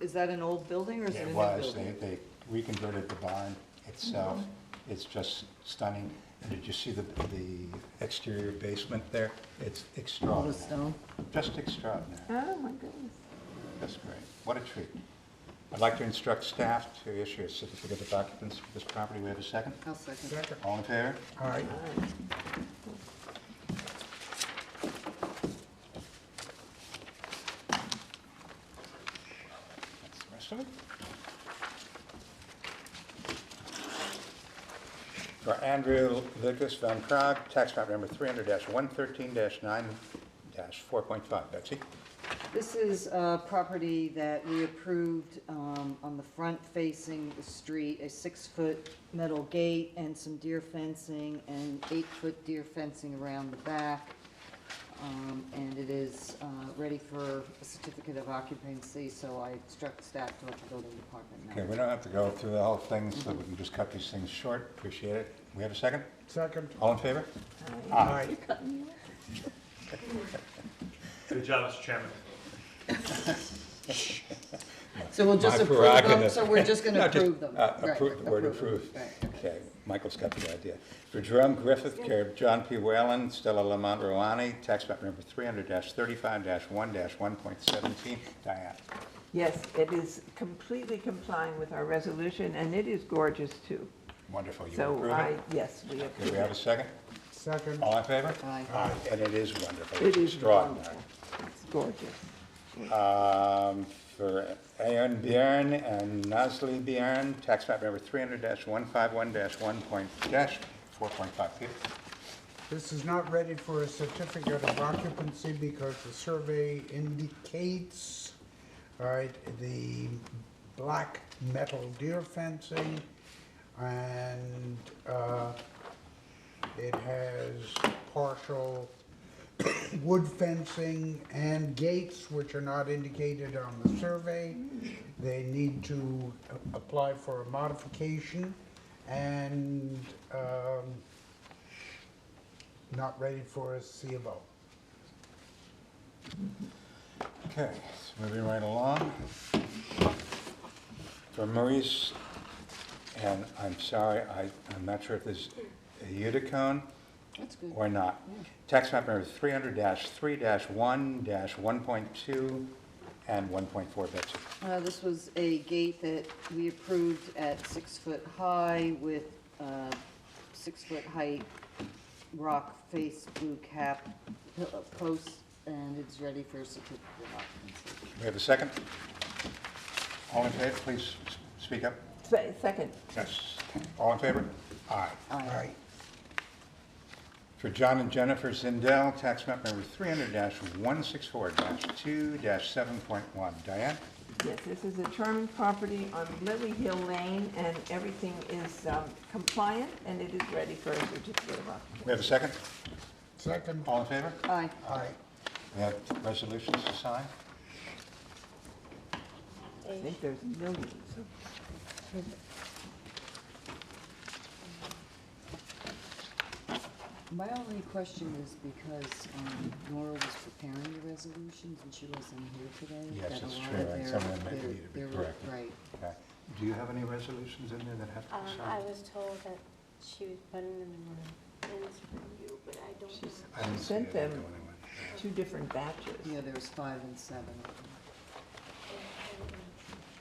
Is that an old building or is it a It new was. building? They reconverted the barn itself. It's just stunning. And did you see the exterior basement there? It's extraordinary. stone. Just extraordinary. Oh, my goodness. That's great. What a treat. I'd like to instruct staff to issue a certificate of occupancy for this property. We have a second? I'll second. Second. All in favor? All right. That's the rest of it. For Andrew Lucas Van Praag, tax map number 300-113-9-4.5. Betsy? This is a property that we approved on the front facing the street, a 6-foot metal gate and some deer fencing and 8-foot deer fencing around the back. And it is ready for a certificate of occupancy, so I instruct staff to let the building department know. Okay, we don't have to go through the whole thing, so we can just cut these things short. Appreciate it. We have a second? Second. All in favor? Aye. Good job, Mr. Chairman. So we'll just My approve them, prerogative. so we're just gonna No, just, approve them. Right, approve, the word approve approve. them. Right, Okay, Michael's got the idea. For Jerome Griffith, care of John P. Whalen, Stella Lamont Rouani, tax map number 300-35-1-1.17. Diane? Yes, it is completely complying with our resolution, and it is gorgeous, too. Wonderful. You So approve it? yes, we Okay, approve we have a it. second? Second. All in favor? Aye. And it is wonderful. It is extraordinary. wonderful. It's gorgeous. For Aon Bjorn and Nasli Bjorn, tax map number 300-151-1.4.5. Peter? This is not ready for a certificate of occupancy because the survey indicates, all right, the black metal deer fencing, and it has partial wood fencing and gates which are not indicated on the survey. They need to apply for a modification, and not ready for a C of O. Okay, so moving right along. For Maurice, and I'm sorry, I'm not sure if this is a Uticone That's good. or not. Tax map number 300-3-1-1.2 and 1.4, Betsy. This was a gate that we approved at 6 foot high with 6 foot height rock face blue cap posts, and it's ready for a certificate of occupancy. We have a second? All in favor, please speak up. Second. Yes. All in favor? Aye. Aye. For John and Jennifer Zindel, tax map number 300-164-2-7.1. Diane? Yes, this is a Sherman property on Lily Hill Lane, and everything is compliant, and it is ready for a certificate of occupancy. We have a second? Second. All in favor? Aye. Aye. We have resolutions to sign? I think there's millions of. My only question is because Nora was preparing the resolutions and she wasn't here today. Yes, that a it's lot true, of and their- some of them may their- need to be their- corrected. Right. Okay. Do you have any resolutions in there that have to be I signed? was told that she was putting them in ins for you, but I don't know. I didn't see Sent it them go anywhere. 2 different batches. Yeah, there was 5 and 7 of them.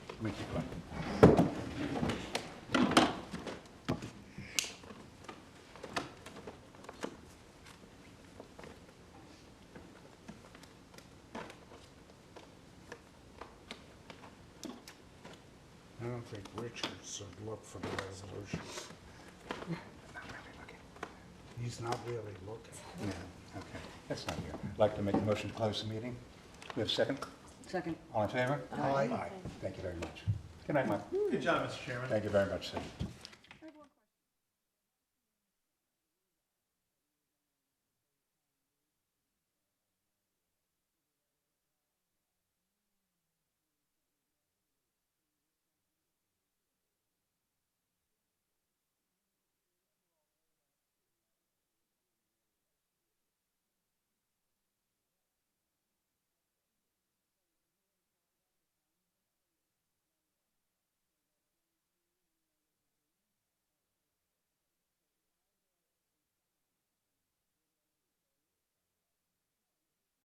Let me keep going. I don't think Richard should look for the resolutions. Not really looking. He's not really looking. Yeah, okay. That's not here. I'd like to make a motion to close the meeting. We have a second? Second. All in favor? Aye. Thank you very much. Good night, Mike. Good job, Mr. Chairman. Thank you very much, sir.